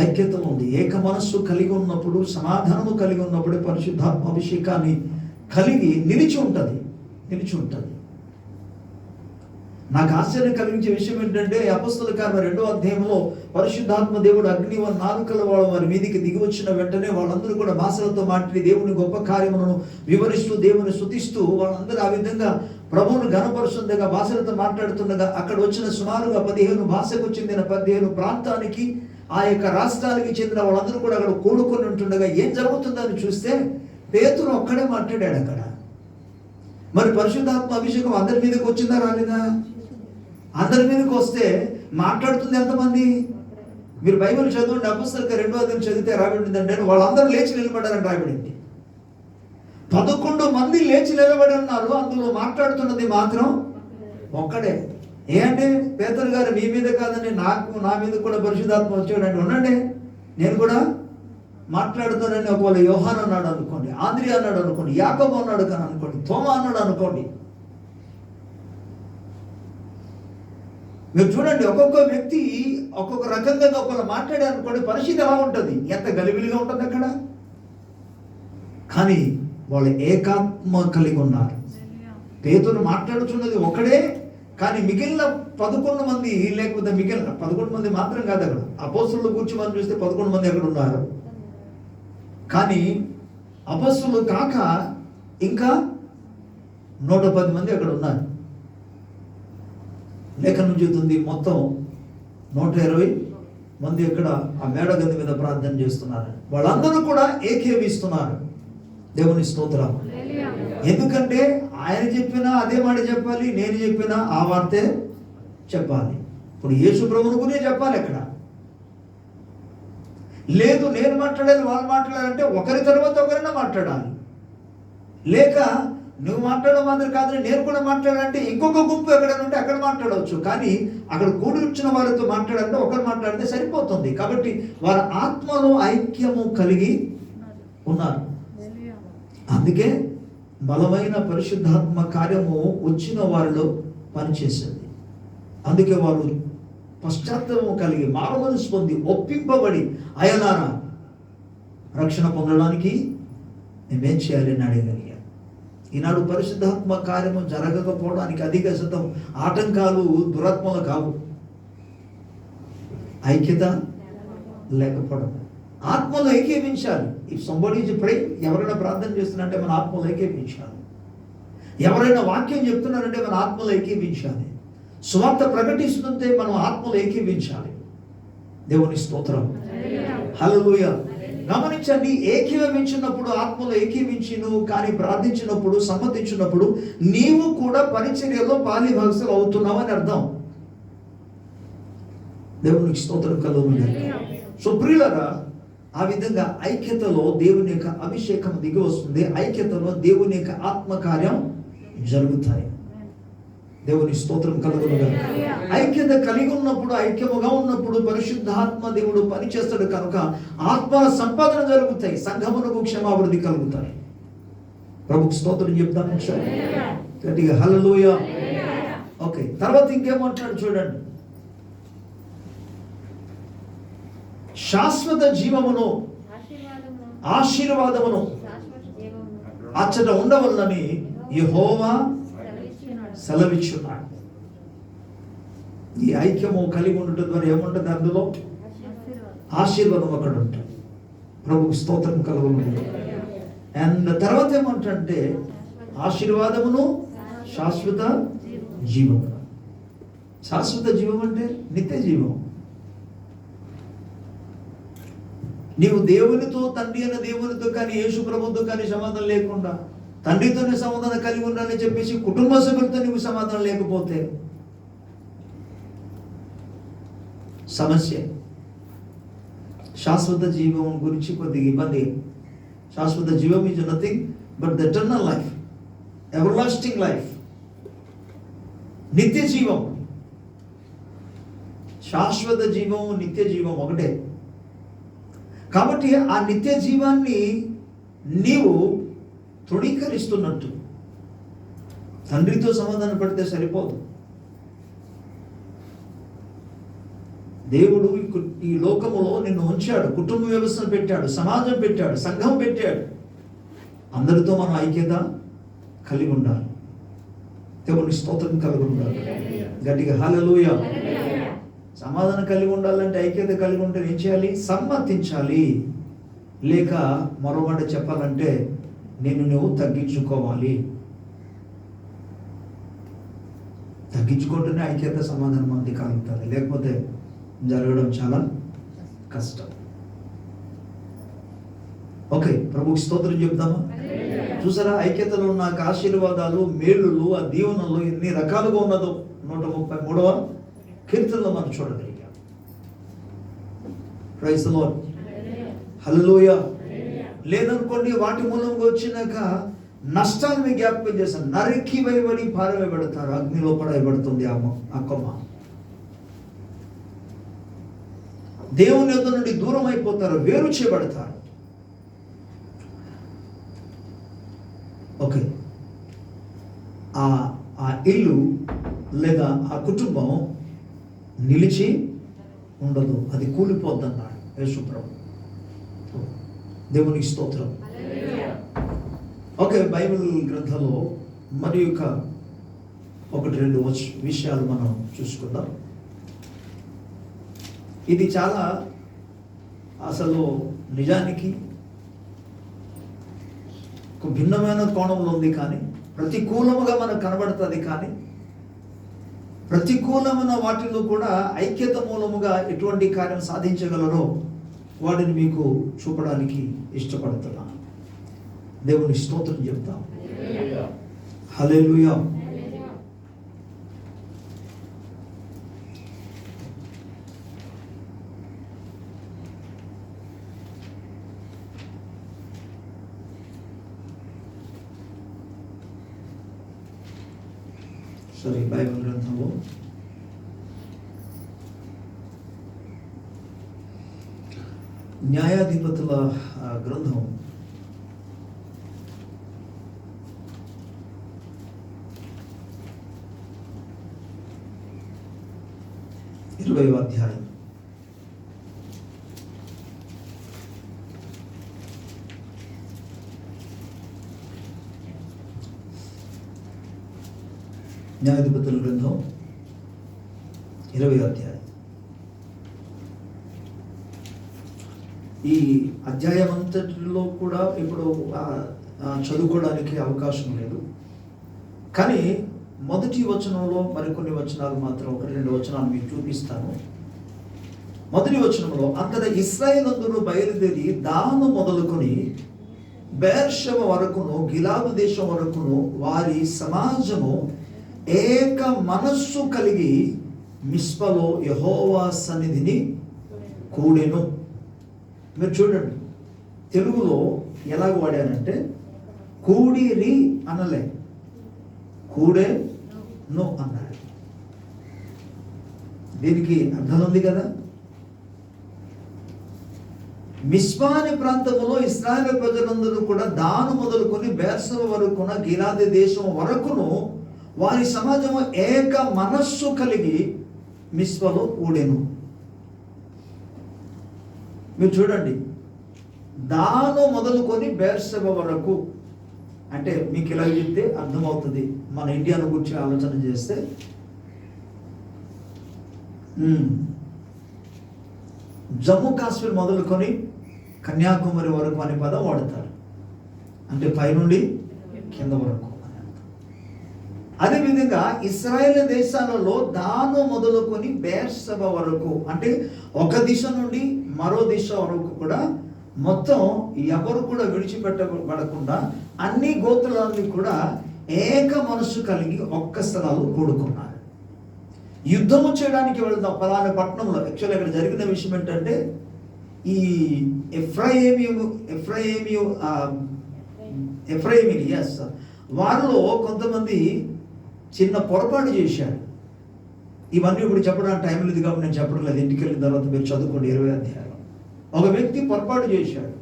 ఐక్యతలో ఉంది. ఏక మనస్సు కలిగి ఉన్నప్పుడు, సమాధానము కలిగి ఉన్నప్పుడు పరిశుద్ధాత్మ అభిషేకాన్ని కలిగి నిలిచి ఉంటుంది. నాకు ఆశ్చర్యం కలిగించే విషయం ఏంటంటే, అపొస్తలుల కార్యం 2వ అధ్యాయంలో పరిశుద్ధాత్మ దేవుడు అగ్ని నాలుకల వారి మీదికి దిగి వచ్చిన వెంటనే వాళ్ళందరూ కూడా భాషలతో మాట్లాడి దేవుని గొప్ప కార్యములను వివరిస్తూ దేవుని స్తుతిస్తూ వాళ్ళందరూ ఆ విధంగా ప్రభువును ఘనపరుస్తుండగా భాషలతో మాట్లాడుతుండగా అక్కడ వచ్చిన సుమారుగా 15 భాషకు చెందిన 15 ప్రాంతానికి, ఆ యొక్క రాష్ట్రానికి చెందిన వాళ్ళందరూ కూడా అక్కడ కూడుకొని ఉంటుండగా ఏం జరుగుతుందని చూస్తే పేతురు ఒక్కడే మాట్లాడాడు అక్కడ. మరి పరిశుద్ధాత్మ అభిషేకం అందరి మీదకి వచ్చిందా రాలేదా? అందరి మీదకి వస్తే మాట్లాడుతుంది ఎంతమంది? మీరు బైబిల్ చదవండి, అపొస్తలుల 2వ అధ్యాయం చదివితే రాబడింది అంటే వాళ్ళందరూ లేచి నిలబడారని రాబడింది. 11 మంది లేచి నిలబడి ఉన్నారు, అందులో మాట్లాడుతున్నది మాత్రం ఒక్కడే. ఏంటి పేతురు గారు, మీ మీద కాదని నా మీద కూడా పరిశుద్ధాత్మ వచ్చాడండి, ఉండండి నేను కూడా మాట్లాడుతానని ఒకవేళ యోహాన్ అన్నాడు అనుకోండి, ఆంద్రియా అన్నాడు అనుకోండి, యాకోబు అన్నాడు కానీ అనుకోండి, తోమా అన్నాడు అనుకోండి. మీరు చూడండి, ఒక్కొక్క వ్యక్తి ఒక్కొక్క రకంగా ఒకళ్ళు మాట్లాడారు అనుకోండి, పరిస్థితి ఎలా ఉంటుంది, ఎంత గలిబిలిగా ఉంటుంది అక్కడ. కానీ వాళ్ళు ఏకాత్మ కలిగి ఉన్నారు. పేతురు మాట్లాడుతున్నది ఒకడే, కానీ మిగిలిన 11 మంది, లేకపోతే మిగిలిన 11 మంది మాత్రం కాదు అక్కడ. అపోస్తలుల గురించి మనం చూస్తే 11 మంది అక్కడ ఉన్నారు. కానీ అపొస్తలులు కాక ఇంకా 110 మంది అక్కడ ఉన్నారు. లేఖనం చెబుతుంది మొత్తం 120 మంది అక్కడ ఆ మేడగది మీద ప్రార్థన చేస్తున్నారు. వాళ్ళందరూ కూడా ఏకీభవిస్తున్నారు. దేవుని స్తోత్రం. ఎందుకంటే ఆయన చెప్పినా అదే మాట చెప్పాలి, నేను చెప్పినా ఆ వార్తే చెప్పాలి. ఇప్పుడు యేసు ప్రభువుని గురే చెప్పాలి అక్కడ. లేదు నేను మాట్లాడాలి వాళ్ళు మాట్లాడాలంటే ఒకరి తర్వాత ఒకరైనా మాట్లాడాలి. లేక నువ్వు మాట్లాడడం మాత్రం కాదని నేను కూడా మాట్లాడాలంటే ఇంకొక గుంపు ఎక్కడైనా ఉంటే అక్కడ మాట్లాడవచ్చు. కానీ అక్కడ కూడిచిన వారితో మాట్లాడాలంటే ఒకరు మాట్లాడితే సరిపోతుంది. కాబట్టి వారి ఆత్మలో ఐక్యము కలిగి ఉన్నారు. అందుకే బలమైన పరిశుద్ధాత్మ కార్యము వచ్చిన వారిలో పనిచేసింది. అందుకే వారు పశ్చాత్తాపం కలిగి మారుమనసు పొంది ఒప్పింపబడి, అయలారా రక్షణ పొందడానికి మేమేం చేయాలని అడగలిగాం. ఈనాడు పరిశుద్ధాత్మ కార్యము జరగకపోవడానికి అధిక శాతం ఆటంకాలు దురాత్మలు కావు, ఐక్యత లేకపోవడం. ఆత్మలో ఏకీవించాలి. ఇఫ్ సంబడీ ఈజ్ ప్రేయింగ్, ఎవరైనా ప్రార్థన చేస్తున్నారంటే మన ఆత్మలో ఏకీవించాలి. ఎవరైనా వాక్యం చెప్తున్నారంటే మన ఆత్మలో ఏకీవించాలి. సువార్త ప్రకటిస్తుంటే మనం ఆత్మలో ఏకీవించాలి. దేవుని స్తోత్రం. హల్లెలూయా. గమనించండి, ఏకీభవించినప్పుడు, ఆత్మలో ఏకీవించిను కానీ ప్రార్థించినప్పుడు, సమ్మతించినప్పుడు నీవు కూడా పరిచర్యలో పాలిభాగస్తులు అవుతున్నావు అని అర్థం. దేవునికి స్తోత్రం కలుగును. సో ప్రియులారా, ఆ విధంగా ఐక్యతలో దేవుని యొక్క అభిషేకం దిగి వస్తుంది. ఐక్యతలో దేవుని యొక్క ఆత్మకార్యం జరుగుతాయి. దేవుని స్తోత్రం కలుగును. ఐక్యత కలిగి ఉన్నప్పుడు, ఐక్యముగా ఉన్నప్పుడు పరిశుద్ధాత్మ దేవుడు పనిచేస్తాడు కనుక ఆత్మల సంపాదన జరుగుతాయి, సంఘమునకు క్షమాభివృద్ధి కలుగుతాయి. ప్రభుకు స్తోత్రం చెప్తాను గట్టిగా హల్లెలూయా. ఓకే, తర్వాత ఇంకేమంటాడు చూడండి. శాశ్వత జీవమును ఆశీర్వాదమును అచ్చట ఉండవల్లని యెహోవా సెలవిచ్చున్నాడు. ఈ ఐక్యము కలిగి ఉండటం ద్వారా ఏముంటుంది? అందులో ఆశీర్వాదం అక్కడ ఉంటుంది. ప్రభుకి స్తోత్రం కలుగును. అండ్ తర్వాత ఏమంటే ఆశీర్వాదమును శాశ్వత జీవము. శాశ్వత జీవం అంటే నిత్య జీవం. నీవు దేవునితో, తండ్రి అయిన దేవునితో కానీ యేసు ప్రభుతో కానీ సమాధానం లేకుండా, తండ్రితోనే సమాధానం కలిగి ఉండాలని చెప్పేసి కుటుంబ సభ్యులతో నీకు సమాధానం లేకపోతే సమస్య. శాశ్వత జీవం గురించి కొద్దిగా ఇబ్బంది. శాశ్వత జీవం is nothing but the eternal life, ever lasting life, నిత్య జీవం. శాశ్వత జీవం, నిత్య జీవం ఒకటే. కాబట్టి ఆ నిత్య జీవాన్ని నీవు తృణీకరిస్తున్నట్టు. తండ్రితో సమాధానం పడితే సరిపోదు. దేవుడు ఈ లోకములో నిన్ను ఉంచాడు, కుటుంబ వ్యవస్థను పెట్టాడు, సమాజం పెట్టాడు, సంఘం పెట్టాడు. అందరితో మనం ఐక్యత కలిగి ఉండాలి. దేవుని స్తోత్రం కలిగి ఉండాలి. గట్టిగా హల్లెలూయా. సమాధానం కలిగి ఉండాలంటే, ఐక్యత కలిగి ఉంటే ఏం చేయాలి? సమ్మతించాలి. లేక మరో మాట చెప్పాలంటే నువ్వు తగ్గించుకోవాలి. తగ్గించుకుంటేనే ఐక్యత సమాధానం మంది కలుగుతుంది. లేకపోతే జరగడం చాలా కష్టం. ఓకే, ప్రభుకి స్తోత్రం చెప్తామా? చూసారా, ఐక్యతలో నాకు ఆశీర్వాదాలు, మేలులు, ఆ దీవెనలు ఎన్ని రకాలుగా ఉన్నదో 133వ కీర్తనలో మనం చూడగలిగాం. Praise the lord. హల్లెలూయా. లేదనుకోండి, వాటి మూలంగా వచ్చినాక నష్టాలు మీకు జ్ఞాపకం చేశాను. నరికి వేయబడి పారవేయబడతారు, అగ్నిలో పడవేయబడుతుంది ఆ కొమ్మ. దేవుని యొద్ద నుండి దూరం అయిపోతారు, వేరు చేయబడతారు. ఓకే, ఆ ఇల్లు లేదా ఆ కుటుంబం నిలిచి ఉండదు, అది కూలిపోద్దన్నాడు యేసు ప్రభు. దేవునికి స్తోత్రం. ఓకే, బైబిల్ గ్రంథంలో మరి ఒకటి రెండు విషయాలు మనం చూసుకుందాం. ఇది చాలా అసలు నిజానికి ఒక భిన్నమైన కోణంలో ఉంది, కానీ ప్రతికూలముగా మనకు కనబడుతుంది. కానీ ప్రతికూలమైన వాటిలో కూడా ఐక్యత మూలముగా ఎటువంటి కార్యం సాధించగలరో వాటిని మీకు చూపడానికి ఇష్టపడుతున్నాను. దేవుని స్తోత్రం చెప్తాం. హల్లెలూయా. సరే, బైబిల్ గ్రంథంలో న్యాయాధిపతుల గ్రంథం 20వ అధ్యాయం. న్యాయాధిపతుల గ్రంథం 20వ అధ్యాయం. ఈ అధ్యాయం అంతటిలో కూడా ఇప్పుడు చదువుకోవడానికి అవకాశం లేదు, కానీ మొదటి వచనంలో మరికొన్ని వచనాలు మాత్రం, ఒక రెండు వచనాలు మీకు చూపిస్తాను. మొదటి వచనంలో, అంతటా ఇశ్రాయేలందరూ బయలుదేరి దాను మొదలుకొని బెర్షెబ వరకును గిలాదు దేశం వరకును వారి సమాజము ఏక మనస్సు కలిగి మిస్పలో యెహోవా సన్నిధిని కూడెను. మీరు చూడండి, తెలుగులో ఎలాగ వాడానంటే కూడిరి అనలే, కూడే నో అన్నాడు. దీనికి అర్థం ఉంది కదా. మిస్పా అనే ప్రాంతంలో ఇశ్రాయేలు ప్రజలందరూ కూడా దాను మొదలుకొని బెర్షెబ వరకున గిలాదు దేశం వరకును వారి సమాజము ఏక మనస్సు కలిగి మిస్పాలో కూడెను. మీరు చూడండి, దాను మొదలుకొని బెర్షెబ వరకు అంటే మీకు ఇలా చెప్తే అర్థమవుతుంది. మన ఇండియాను గురించి ఆలోచన చేస్తే జమ్మూ కాశ్మీర్ మొదలుకొని కన్యాకుమారి వరకు అనే పదం వాడతారు. అంటే పైనుండి కింద వరకు అని అర్థం. అదేవిధంగా ఇశ్రాయేలు దేశాలలో దాను మొదలుకొని బేర్షెబ వరకు, అంటే ఒక దిశ నుండి మరో దిశ వరకు కూడా మొత్తం ఎవరు కూడా విడిచిపెట్టబడకుండా అన్ని గోత్రాలని కూడా ఏక మనస్సు కలిగి ఒక్క స్థలాలు కూడుకున్నారు. యుద్ధము చేయడానికి వెళ్తాం పలానా పట్టణంలో. యాక్చువల్లీ ఇక్కడ జరిగిన విషయం ఏంటంటే, ఈ ఎఫ్రాయిమీ ఎస్ వారిలో కొంతమంది చిన్న పొరపాటు చేశారు. ఇవన్నీ ఇప్పుడు చెప్పడానికి టైం లేదు కాబట్టి నేను చెప్పడం లేదు. ఇంటికి వెళ్ళిన తర్వాత మీరు చదువుకోండి 20 అధ్యాయం. ఒక వ్యక్తి పొరపాటు చేశాడు.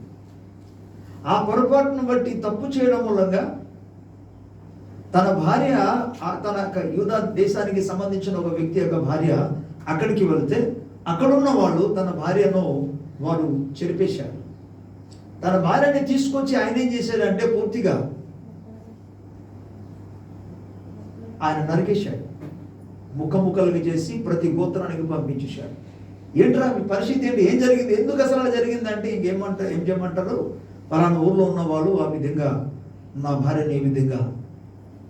ఆ పొరపాటును బట్టి తప్పు చేయడం మూలంగా తన భార్య, తన యూదా దేశానికి సంబంధించిన ఒక వ్యక్తి యొక్క భార్య అక్కడికి వెళితే అక్కడున్న వాళ్ళు తన భార్యను వారు చెరిపేశారు. తన భార్యని తీసుకొచ్చి ఆయన ఏం చేశాడంటే పూర్తిగా ఆయన నరికేశాడు. ముక్కలుగా చేసి ప్రతి గోత్రానికి పంపించేశాడు. ఏంట్రా మీ పరిస్థితి ఏంటి, ఏం జరిగింది, ఎందుకు అసలు అలా జరిగిందంటే ఏం చేయమంటారు, పలానా ఊర్లో ఉన్న వాళ్ళు ఆ విధంగా నా భార్యని ఈ విధంగా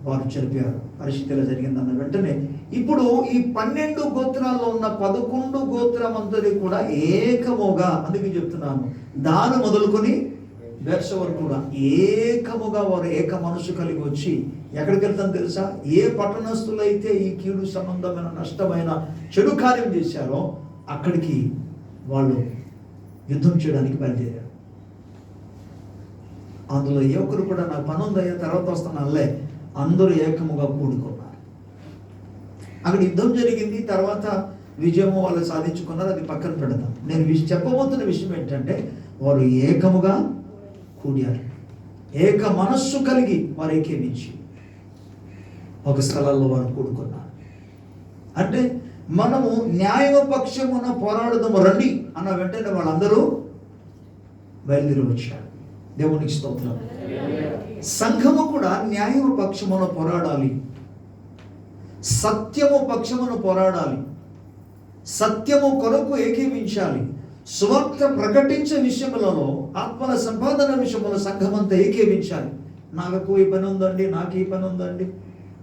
వారు చనిపోయారు, పరిస్థితి ఎలా జరిగిందన్న వెంటనే ఇప్పుడు ఈ 12 గోత్రాల్లో ఉన్న 11 గోత్రమంతది కూడా ఏకముగా, అందుకే చెప్తున్నాను, దాని మొదలుకొని బెర్షెబ వరకు కూడా ఏకముగా వారు ఏక మనసు కలిగి వచ్చి ఎక్కడికి వెళ్తాం తెలుసా? ఏ పట్టణస్థులైతే ఈ కీడు సంబంధమైన నష్టమైన చెడు కార్యం చేశారో అక్కడికి వాళ్ళు యుద్ధం చేయడానికి బయలుదేరారు. అందులో ఏ ఒక్కరు కూడా నాకు పని ఉందయ్యా తర్వాత వస్తాను అల్లే, అందరూ ఏకముగా కూడుకున్నారు. అక్కడ యుద్ధం జరిగింది. తర్వాత విజయము వాళ్ళు సాధించుకున్నారు. అది పక్కన పెడతాం. నేను చెప్పబోతున్న విషయం ఏంటంటే, వారు ఏకముగా కూడారు. ఏక మనస్సు కలిగి వారు ఏకీవించి ఒక స్థలాల్లో వారు కూడుకున్నారు. అంటే మనము న్యాయ పక్షమున పోరాడదాము రండి అన్న వెంటనే వాళ్ళందరూ బయలుదేరి వచ్చారు. దేవునికి స్తోత్రం. సంఘము కూడా న్యాయ పక్షమున పోరాడాలి, సత్యము పక్షమున పోరాడాలి, సత్యము కొరకు ఏకీవించాలి. సువార్త ప్రకటించే విషయములలో, ఆత్మల సంపాదన విషయంలో సంఘమంతా ఏకీవించాలి. నాకు ఈ పని ఉందండి, నాకు ఈ పని ఉందండి,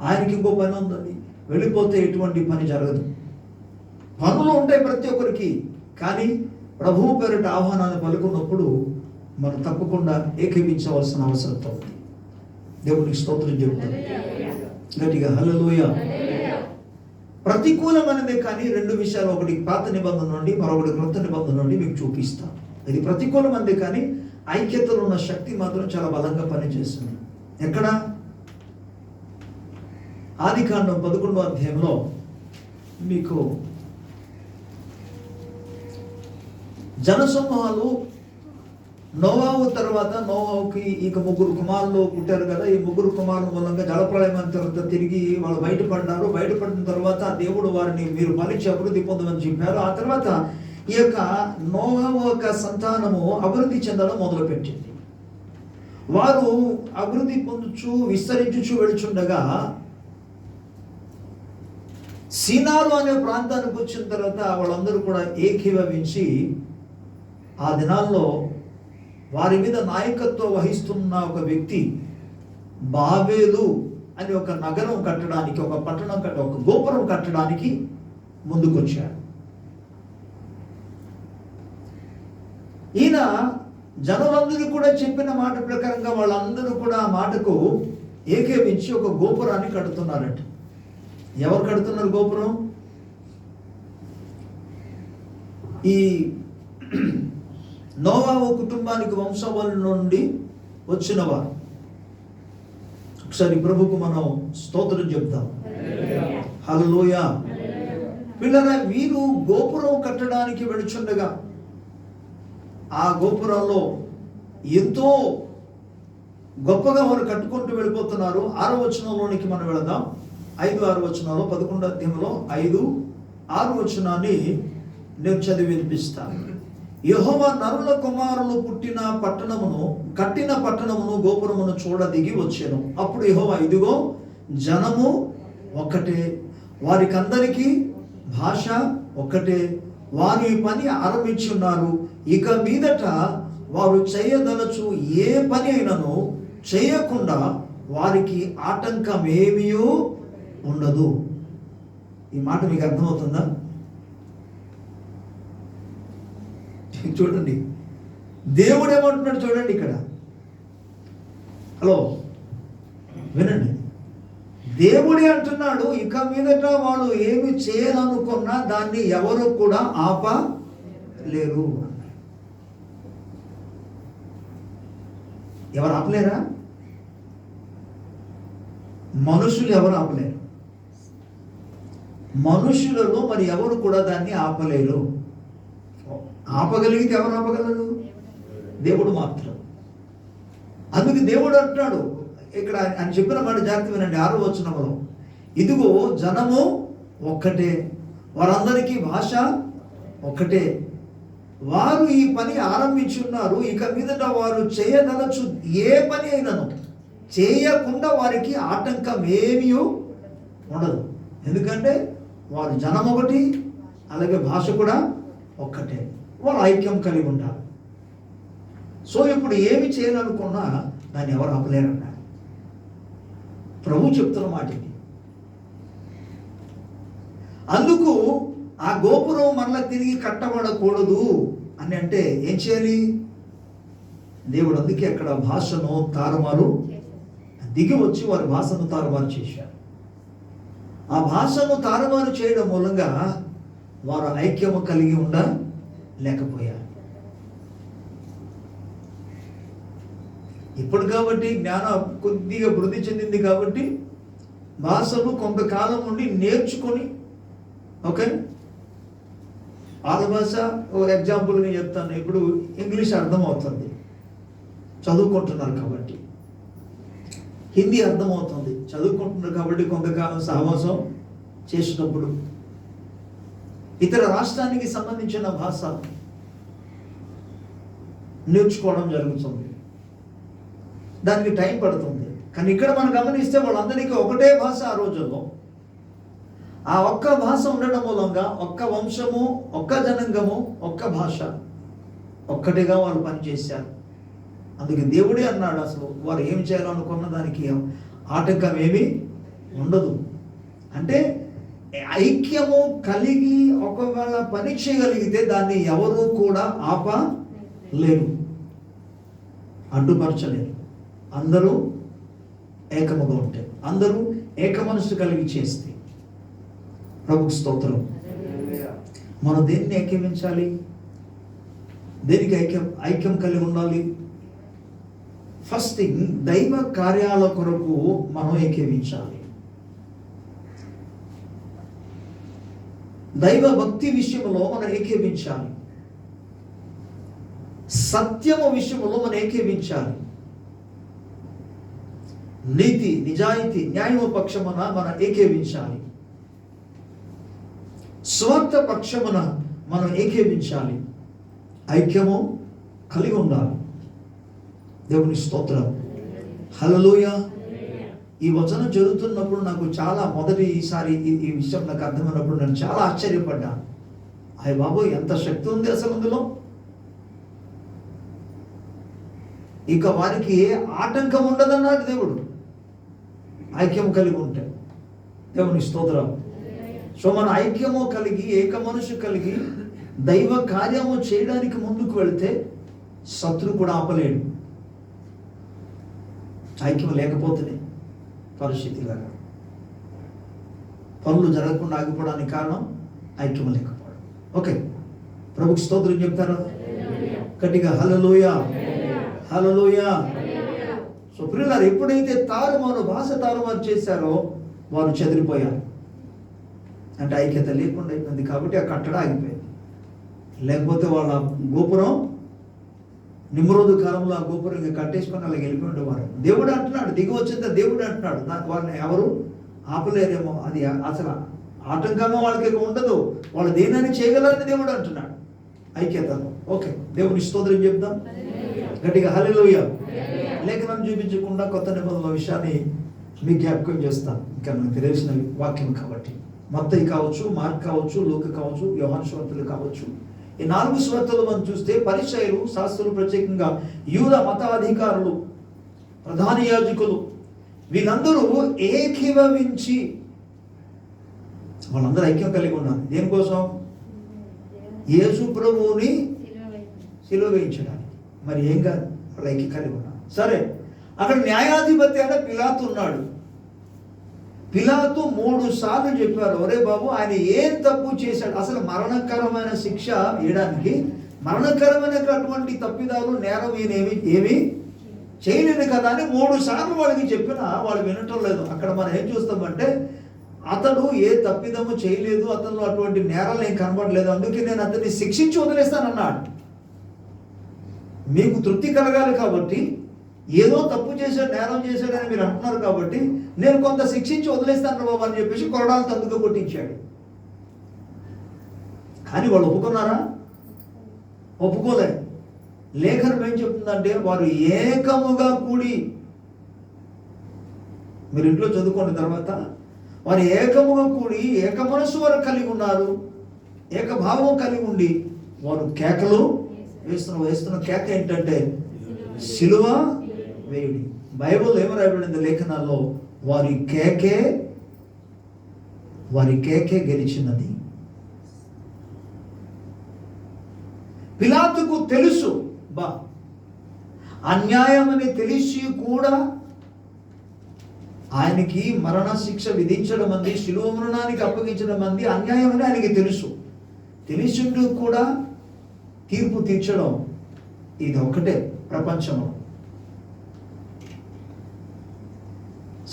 ఆయనకి ఇంకో పని ఉందండి, వెళ్ళిపోతే ఎటువంటి పని జరగదు. పనులు ఉంటాయి ప్రతి ఒక్కరికి, కానీ ప్రభువు పేరిట ఆహ్వానాన్ని పలుకున్నప్పుడు మనం తప్పకుండా ఏకీవించవలసిన అవసరం ఉంది. దేవునికి స్తోత్రం చెప్తాను గట్టిగా హల్లెలూయా. ప్రతికూలమైనదే కానీ 2 విషయాలు, ఒకటి పాత నిబంధన నుండి మరొకటి క్రొత్త నిబంధన నుండి మీకు చూపిస్తాను. ఇది ప్రతికూలమైనదే కానీ ఐక్యతలో ఉన్న శక్తి మాత్రం చాలా బలంగా పనిచేస్తుంది. ఎక్కడ? ఆదికాండం 11వ అధ్యాయంలో మీకు జనసమూహాలు నోవాహు తర్వాత, నోవాహుకి ఇక 3 కుమారులు పుట్టారు కదా. ఈ 3 కుమారుల మూలంగా జలప్రళయం తర్వాత తిరిగి వాళ్ళు బయటపడ్డారు. బయటపడిన తర్వాత దేవుడు వారిని మీరు ఫలించి అభివృద్ధి పొందమని చెప్పారు. ఆ తర్వాత ఈ యొక్క నోవాహు యొక్క సంతానము అభివృద్ధి చెందడం మొదలుపెట్టింది. వారు అభివృద్ధి పొందుచు విస్తరించుచు వెళుచుండగా సీనారు అనే ప్రాంతానికి వచ్చిన తర్వాత వాళ్ళందరూ కూడా ఏకీభవించి ఆ దినాల్లో వారి మీద నాయకత్వం వహిస్తున్న ఒక వ్యక్తి బాబేలు అని ఒక నగరం కట్టడానికి, ఒక పట్టణం ఒక గోపురం కట్టడానికి ముందుకొచ్చాడు. ఈయన జనులందరూ కూడా చెప్పిన మాట ప్రకారంగా వాళ్ళందరూ కూడా ఆ మాటకు ఏకీవించి ఒక గోపురాన్ని కడుతున్నారట. ఎవరు కడుతున్నారు గోపురం? ఈ నోవాహు కుటుంబానికి వంశవాళి నుండి వచ్చిన వారు. ఒకసారి ప్రభుకు మనం స్తోత్రం చెప్తాం. హల్లెలూయా. పిల్లరా, వీరు గోపురం కట్టడానికి వెళుచుండగా ఆ గోపురంలో ఎంతో గొప్పగా వారు కట్టుకుంటూ వెళ్ళిపోతున్నారు. 6వ వచనంలోనికి మనం వెళదాం. 5-6 వచనాలు 11వ అధ్యాయంలో 5-6 వచనాన్ని నేను చదివి వినిపిస్తాను. యెహోవా నరుల కుమారులు పుట్టిన పట్టణమును కట్టిన పట్టణమును గోపురమును చూడ దిగి వచ్చెను. అప్పుడు యెహోవా, ఇదిగో జనము ఒక్కటే, వారికందరికీ భాష ఒక్కటే. వారు ఈ పని ఆరంభించి ఉన్నారు, ఇక మీదట వారు చేయదలచు ఏ పని అయినను చేయకుండా వారికి ఆటంకం ఏమీ ఉండదు. ఈ మాట మీకు అర్థమవుతుందా? చూడండి, దేవుడు ఏమంటున్నాడు చూడండి ఇక్కడ. హలో, వినండి. దేవుడే అంటున్నాడు, ఇక మీదట వాళ్ళు ఏమి చేయాలనుకున్నా దాన్ని ఎవరు కూడా ఆపలేరు. ఎవరు ఆపలేరా? మనుషులు ఎవరు ఆపలేరు. మనుషులలో మరి ఎవరు కూడా దాన్ని ఆపలేరు. ఆపగలిగితే ఎవరు ఆపగలరు? దేవుడు మాత్రం. అందుకు దేవుడు అంటున్నాడు ఇక్కడ, ఆయన చెప్పిన మాట జాగ్రత్త వినండి. 6వ వచనంలో, ఇదిగో జనము ఒక్కటే, వారందరికీ భాష ఒక్కటే, వారు ఈ పని ఆరంభించి ఉన్నారు, ఇక మీదట వారు చేయదలచు ఏ పని అయినను చేయకుండా వారికి ఆటంకం ఏమీ ఉండదు. ఎందుకంటే వారు జనం ఒకటి, అలాగే భాష కూడా ఒక్కటే, వాళ్ళు ఐక్యం కలిగి ఉంటారు. సో ఇప్పుడు ఏమి చేయాలనుకున్నా దాన్ని ఎవరు ఆపలేరన్నారు. ప్రభు చెప్తున్న మాట ఇది. అందుకు ఆ గోపురం మరలా తిరిగి కట్టబడకూడదు అని అంటే ఏం చేయాలి? దేవుడు అందుకే అక్కడ భాషను తారుమారు దిగి వచ్చి వారి భాషను తారుమారు చేశారు. ఆ భాషను తారుమారు చేయడం మూలంగా వారు ఐక్యము కలిగి ఉండలేకపోయారు. ఇప్పుడు కాబట్టి జ్ఞానం కొద్దిగా వృద్ధి చెందింది కాబట్టి భాషను కొంతకాలం నుండి నేర్చుకొని, ఓకే, వాళ్ళ భాష ఎగ్జాంపుల్గా చెప్తాను. ఇప్పుడు ఇంగ్లీష్ అర్థమవుతుంది చదువుకుంటున్నారు కాబట్టి, హిందీ అర్థమవుతుంది చదువుకుంటున్నారు కాబట్టి, కొంతకాలం సహవాసం చేసినప్పుడు ఇతర రాష్ట్రానికి సంబంధించిన భాష నేర్చుకోవడం జరుగుతుంది. దానికి టైం పడుతుంది. కానీ ఇక్కడ మనం గమనిస్తే వాళ్ళందరికీ ఒకటే భాష ఆ రోజుల్లో. ఆ ఒక్క భాష ఉండడం మూలంగా ఒక్క వంశము, ఒక్క జనాంగము, ఒక్క భాష, ఒక్కటిగా వాళ్ళు పనిచేశారు. అందుకే దేవుడే అన్నాడు, అసలు వారు ఏం చేయాలనుకున్న దానికి ఆటంకం ఏమీ ఉండదు. అంటే ఐక్యము కలిగి ఒకవేళ పని చేయగలిగితే దాన్ని ఎవరు కూడా ఆపలేరు, అడ్డుపరచలేరు. అందరూ ఏకముగా ఉంటాయి, అందరూ ఏక మనసు కలిగి చేస్తే. ప్రభుకు స్తోత్రం. మనం దేన్ని ఐక్యమించాలి? దేనికి ఐక్యం కలిగి ఉండాలి? ఫస్ట్ థింగ్, దైవ కార్యాల కొరకు మనం ఏకీవించాలి. దైవ భక్తి విషయంలో మనం ఏకీవించాలి. సత్యము విషయంలో మనం ఏకీవించాలి. నీతి, నిజాయితీ, న్యాయము పక్షమున మనం ఏకీవించాలి. స్వార్థ పక్షమున మనం ఏకీవించాలి. ఐక్యము కలిగి ఉండాలి. దేవుని స్తోత్రం. హల్లెలూయా. ఈ వచనం జరుగుతున్నప్పుడు నాకు చాలా మొదటిసారి ఈ విషయం నాకు అర్థమైనప్పుడు నేను చాలా ఆశ్చర్యపడ్డాను. అయ్య బాబోయ్, ఎంత శక్తి ఉంది అసలు అందులో. ఇక వారికి ఏ ఆటంకం ఉండదన్నాడు దేవుడు, ఐక్యం కలిగి ఉంటే. దేవుని స్తోత్రం. సో మన ఐక్యము కలిగి, ఏక మనసు కలిగి దైవ కార్యము చేయడానికి ముందుకు వెళితే శత్రువు కూడా ఆపలేడు. ఐక్యం లేకపోతేనే పరిస్థితి లాగా పనులు జరగకుండా ఆగిపోవడానికి కారణం ఐక్యం లేకపోవడం. ఓకే, ప్రభుకి స్తోత్రం చెప్తారా? గట్టిగా హల్లెలూయా, హల్లెలూయా. సో ప్రియులారా, ఎప్పుడైతే భాష తారుమారు చేశారో వారు చెదిరిపోయారు. అంటే ఐక్యత లేకుండా అయిపోయింది కాబట్టి ఆ కట్టడ ఆగిపోయింది. లేకపోతే వాళ్ళ గోపురం నిమ్రోదు కాలంలో ఆ గోపురం ఇంకా కట్టేసుకొని అలాగే వెళ్ళిపోయి ఉండేవారు. దేవుడు అంటున్నాడు, దిగి వచ్చిందా దేవుడు అంటున్నాడు, వాళ్ళని ఎవరు ఆపలేరేమో. అది అసలు ఆటంకంగా వాళ్ళకి ఉండదు, వాళ్ళు దేనిని చేయగలరని దేవుడు అంటున్నాడు ఐక్యతను. ఓకే, దేవుని స్తోత్రం చెప్దాం గట్టిగా హల్లెలూయా. లేఖనం చూపించకుండా కొత్త నిబంధనల విషయాన్ని మీకు జ్ఞాపకం చేస్తాను, ఇంకా నాకు తెలిసిన వాక్యం కాబట్టి. మత్తయి కావచ్చు, మార్క్ కావచ్చు, లూకా కావచ్చు, యోహాను సువార్తలు కావచ్చు. ఈ 4 సువార్తలు మనం చూస్తే పరిసయ్యులు, శాస్త్రులు, ప్రత్యేకంగా యూద మతాధికారులు, ప్రధాన యాజకులు వీళ్ళందరూ ఏకీభవించి వాళ్ళందరూ ఐక్యం కలిగి ఉన్నారు. దేనికోసం? యేసు ప్రభువుని సిలువ వేయించడానికి. మరి ఏం కాదు, వాళ్ళు ఐక్యం కలిగి ఉన్నారు. సరే, అక్కడ న్యాయాధిపతి అయిన పిలాతు ఉన్నాడు. పిలాతు 3 సార్లు చెప్పారు, ఒరే బాబు ఆయన ఏం తప్పు చేశాడు, అసలు మరణకరమైన శిక్ష వేయడానికి, మరణకరమైనటువంటి తప్పిదాలు నేరం ఏమి చేయలేదు కదా అని 3 సార్లు వాళ్ళకి చెప్పినా వాళ్ళు వినటం లేదు. అక్కడ మనం ఏం చూస్తామంటే అతడు ఏ తప్పిదము చేయలేదు, అతను అటువంటి నేరాలు ఏం కనబడలేదు, అందుకే నేను అతన్ని శిక్షించి వదిలేస్తానన్నాడు. మీకు తృప్తి కలగాలి కాబట్టి, ఏదో తప్పు చేశాడు, నేరం చేశాడని మీరు అంటున్నారు కాబట్టి నేను కొంత శిక్షించి వదిలేస్తాను బాబు అని చెప్పేసి కొరడాలు తందుగా కొట్టించాడు. కానీ వాళ్ళు ఒప్పుకున్నారా? ఒప్పుకోలే. లేఖనం ఏం చెప్తుందంటే వారు ఏకముగా కూడి, మీరు ఇంట్లో చదువుకోండి తర్వాత, వారు ఏకముగా కూడి ఏక మనసు వారు కలిగి ఉన్నారు, ఏకభావం కలిగి ఉండి వారు కేకలు వేస్తున్న కేక ఏంటంటే సిలువ వేయుడి. బైబిల్ ఏమి రాయబడింది లేఖనాల్లో? వారి కేకే గెలిచినది. పిలాతుకు తెలుసు అన్యాయమని తెలిసి కూడా ఆయనకి మరణ శిక్ష విధించడం అంది, శిలువ మరణానికి అప్పగించడం అంది అన్యాయమని ఆయనకి తెలుసు. తెలిసిండు కూడా తీర్పు తీర్చడం ఇది ఒక్కటే ప్రపంచంలో.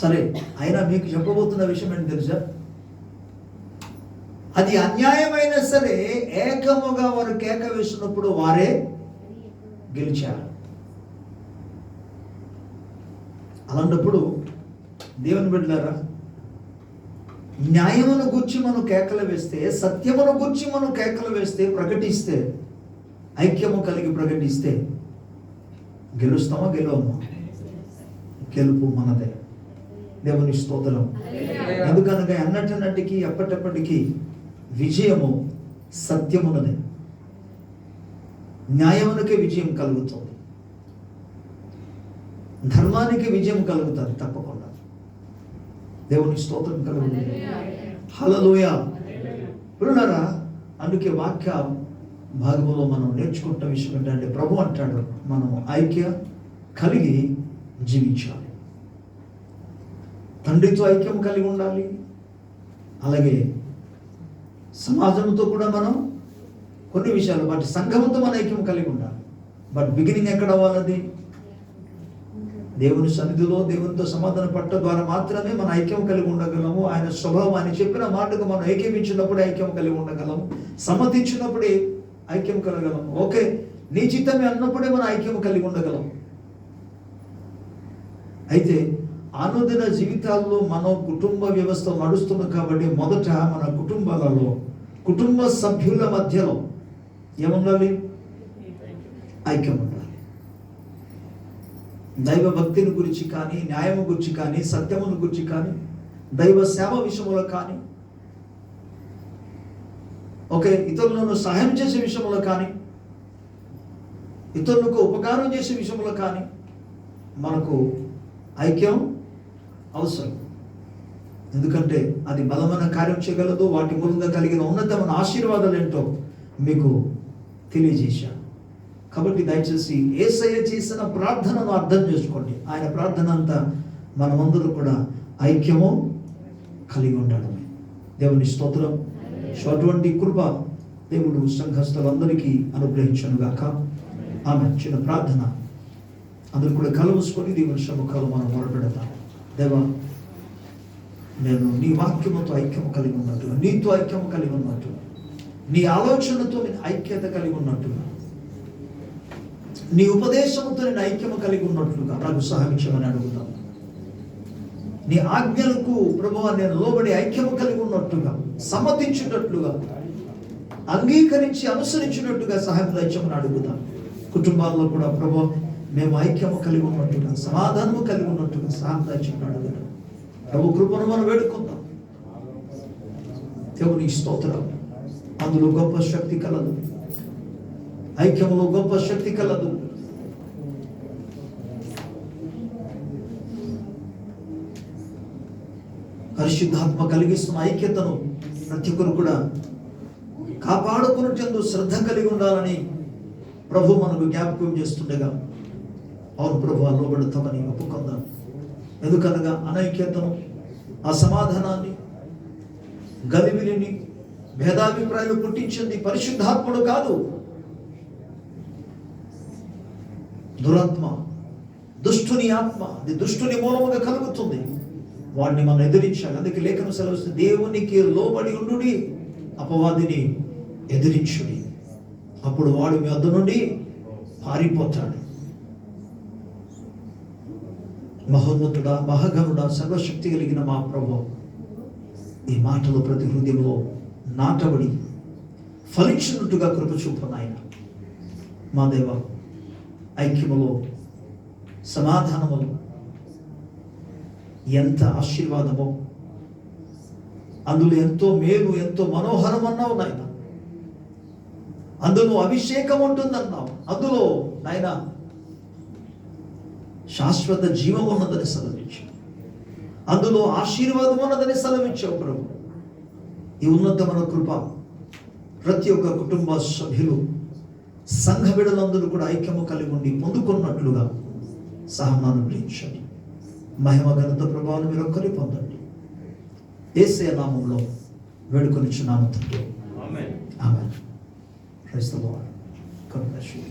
సరే, అయినా మీకు చెప్పబోతున్న విషయం ఏంటి తెలుసా? అది అన్యాయమైనా సరే ఏకముగా వారు కేక వేసినప్పుడు వారే గెలిచారు. అలాంటప్పుడు దేవుని బిడ్డలారా, న్యాయమును గురించి మనం కేకలు వేస్తే, సత్యమును గురించి మనం కేకలు వేస్తే, ప్రకటిస్తే, ఐక్యము కలిగి ప్రకటిస్తే గెలుస్తామా? గెలవమ్మా? గెలుపు మనదే. దేవుని స్తోత్రం. ఎందుకనగా అన్నటికి ఎప్పటికీ విజయము సత్యమునదే. న్యాయమునకే విజయం కలుగుతుంది, ధర్మానికి విజయం కలుగుతుంది తప్పకుండా. దేవుని స్తోత్రం కలుగుతుంది. హల్లెలూయా. పిల్లలారా, అందుకే వాక్య భాగంలో మనం నేర్చుకుంటున్న విషయం ఏంటంటే ప్రభు అంటాడు మనం ఐక్య కలిగి జీవించాలి, తండ్రితో ఐక్యం కలిగి ఉండాలి, అలాగే సమాజంతో కూడా మనం కొన్ని విషయాలు, బట్ సంఘంతో మన ఐక్యం కలిగి ఉండాలి. బట్ బిగినింగ్ ఎక్కడ అవ్వాలది? దేవుని సన్నిధిలో దేవునితో సమాధాన పట్ట ద్వారా మాత్రమే మన ఐక్యం కలిగి ఉండగలము. ఆయన స్వభావం, ఆయన చెప్పిన మాటకు మనం ఏకీపించినప్పుడే ఐక్యం కలిగి ఉండగలము, సమ్మతించినప్పుడే ఐక్యం కలగలం. ఓకే, నీ చిత్తమే అన్నప్పుడే మన ఐక్యం కలిగి ఉండగలం. అయితే అనుదిన జీవితాల్లో మనం కుటుంబ వ్యవస్థ నడుస్తున్నాం కాబట్టి మొదట మన కుటుంబాలలో, కుటుంబ సభ్యుల మధ్యలో ఏముండాలి? ఐక్యం ఉండాలి. దైవ భక్తిని గురించి కానీ, న్యాయము గురించి కానీ, సత్యమును గురించి కానీ, దైవ సేవ విషయంలో కానీ, ఓకే, ఇతరులను సహాయం చేసే విషయంలో కానీ, ఇతరులకు ఉపకారం చేసే విషయంలో కానీ మనకు ఐక్యం అవసరం. ఎందుకంటే అది బలమైన కార్యం చేయగలదు. వాటి మూలంగా కలిగిన ఉన్నతమైన ఆశీర్వాదాలు ఏంటో మీకు తెలియజేశాను. కాబట్టి దయచేసి యేసయ్య చేసిన ప్రార్థనను అర్థం చేసుకోండి. ఆయన ప్రార్థన అంతా మనమందరూ కూడా ఐక్యము కలిగి ఉండడమే. దేవుని స్తోత్రం. అటువంటి కృప దేవుడు సంఘస్థులందరికీ అనుగ్రహించునుగాక. ఆమె చిన్న ప్రార్థన అందరూ కూడా కలుసుకొని దేవుని సముఖాలు మనం మొరపెడతాం. దేవా, నేను నీ వాక్యముతో ఐక్యము కలిగి ఉన్నట్టుగా, నీతో ఐక్యము కలిగి ఉన్నట్టుగా, నీ ఆలోచనతో నేను ఐక్యత కలిగి ఉన్నట్టుగా, నీ ఉపదేశంతో నేను ఐక్యము కలిగి ఉన్నట్లుగా నాకు సహాయించమని అడుగుతాను. నీ ఆజ్ఞలకు ప్రభువా నేను లోబడి ఐక్యము కలిగి ఉన్నట్టుగా, సమ్మతించినట్లుగా, అంగీకరించి అనుసరించినట్టుగా సహాయం దయచేయమని అడుగుతాను. కుటుంబాల్లో కూడా ప్రభువా మేము ఐక్యము కలిగి ఉన్నట్టుగా, సమాధానము కలిగి ఉన్నట్టుగా సహాయం దయచేయమని అడుగుతాం. ప్రభు కృపను మనం వేడుకుందాం. దేవునికి స్తోత్రం. అందులో గొప్ప శక్తి కలదు, ఐక్యంలో గొప్ప శక్తి కలదు. పరిశుద్ధాత్మ కలిగిస్తున్న ఐక్యతను ప్రతి ఒక్కరు కూడా కాపాడుకున్నట్టు శ్రద్ధ కలిగి ఉండాలని ప్రభు మనకు జ్ఞాపకం చేస్తుండగా, అవును ప్రభు లోబడతామని ఒప్పుకుందాం. ఎందుకనగా అనైక్యతను, అసమాధానాన్ని, గలిబిలిని, భేదాభిప్రాయాలు పుట్టించింది పరిశుద్ధాత్ముడు కాదు, దురాత్మ, దుష్టుని ఆత్మ. అది దుష్టుని మూలముగా కలుగుతుంది. వాడిని మనం ఎదిరించాలి. అందుకే లేఖనం సెలవుస్తుంది, దేవునికి లోబడి ఉండుడి, అపవాదిని ఎదిరించుడి, అప్పుడు వాడు మీ వద్ద నుండి పారిపోతాడు. మహోన్నతుడా, మహాగణుడా, సర్వశక్తి కలిగిన మా ప్రభు, ఈ మాటలు ప్రతి హృదయంలో నాటబడి ఫలించినట్టుగా కృప చూపు నాయన. మా దేవ, ఐక్యములో, సమాధానములో ఎంత ఆశీర్వాదమో, అందులో ఎంతో మేలు, ఎంతో మనోహరం అన్నావు నాయన. అందులో అభిషేకం ఉంటుందన్నావు. అందులో నాయన శాశ్వత జీవం ఉన్నదని సెలవించావు. అందులో ఆశీర్వాదం ఉన్నదని సెలవించావు ప్రభు. ఈ ఉన్నతమైన కృప ప్రతి ఒక్క కుటుంబ సభ్యులు, సంఘ బిడ్డలందరూ కూడా ఐక్యము కలిగి ఉండి పొందుకున్నట్లుగా సహనాన్ని అనుగ్రహించండి. మహిమ, ఘనత, ప్రభావం మీరు ఒక్కరి పొందండి. యేసయ్య నామములో వేడుకొనిచున్నాము తండ్రి. ఆమేన్. Praise the lord. God bless you.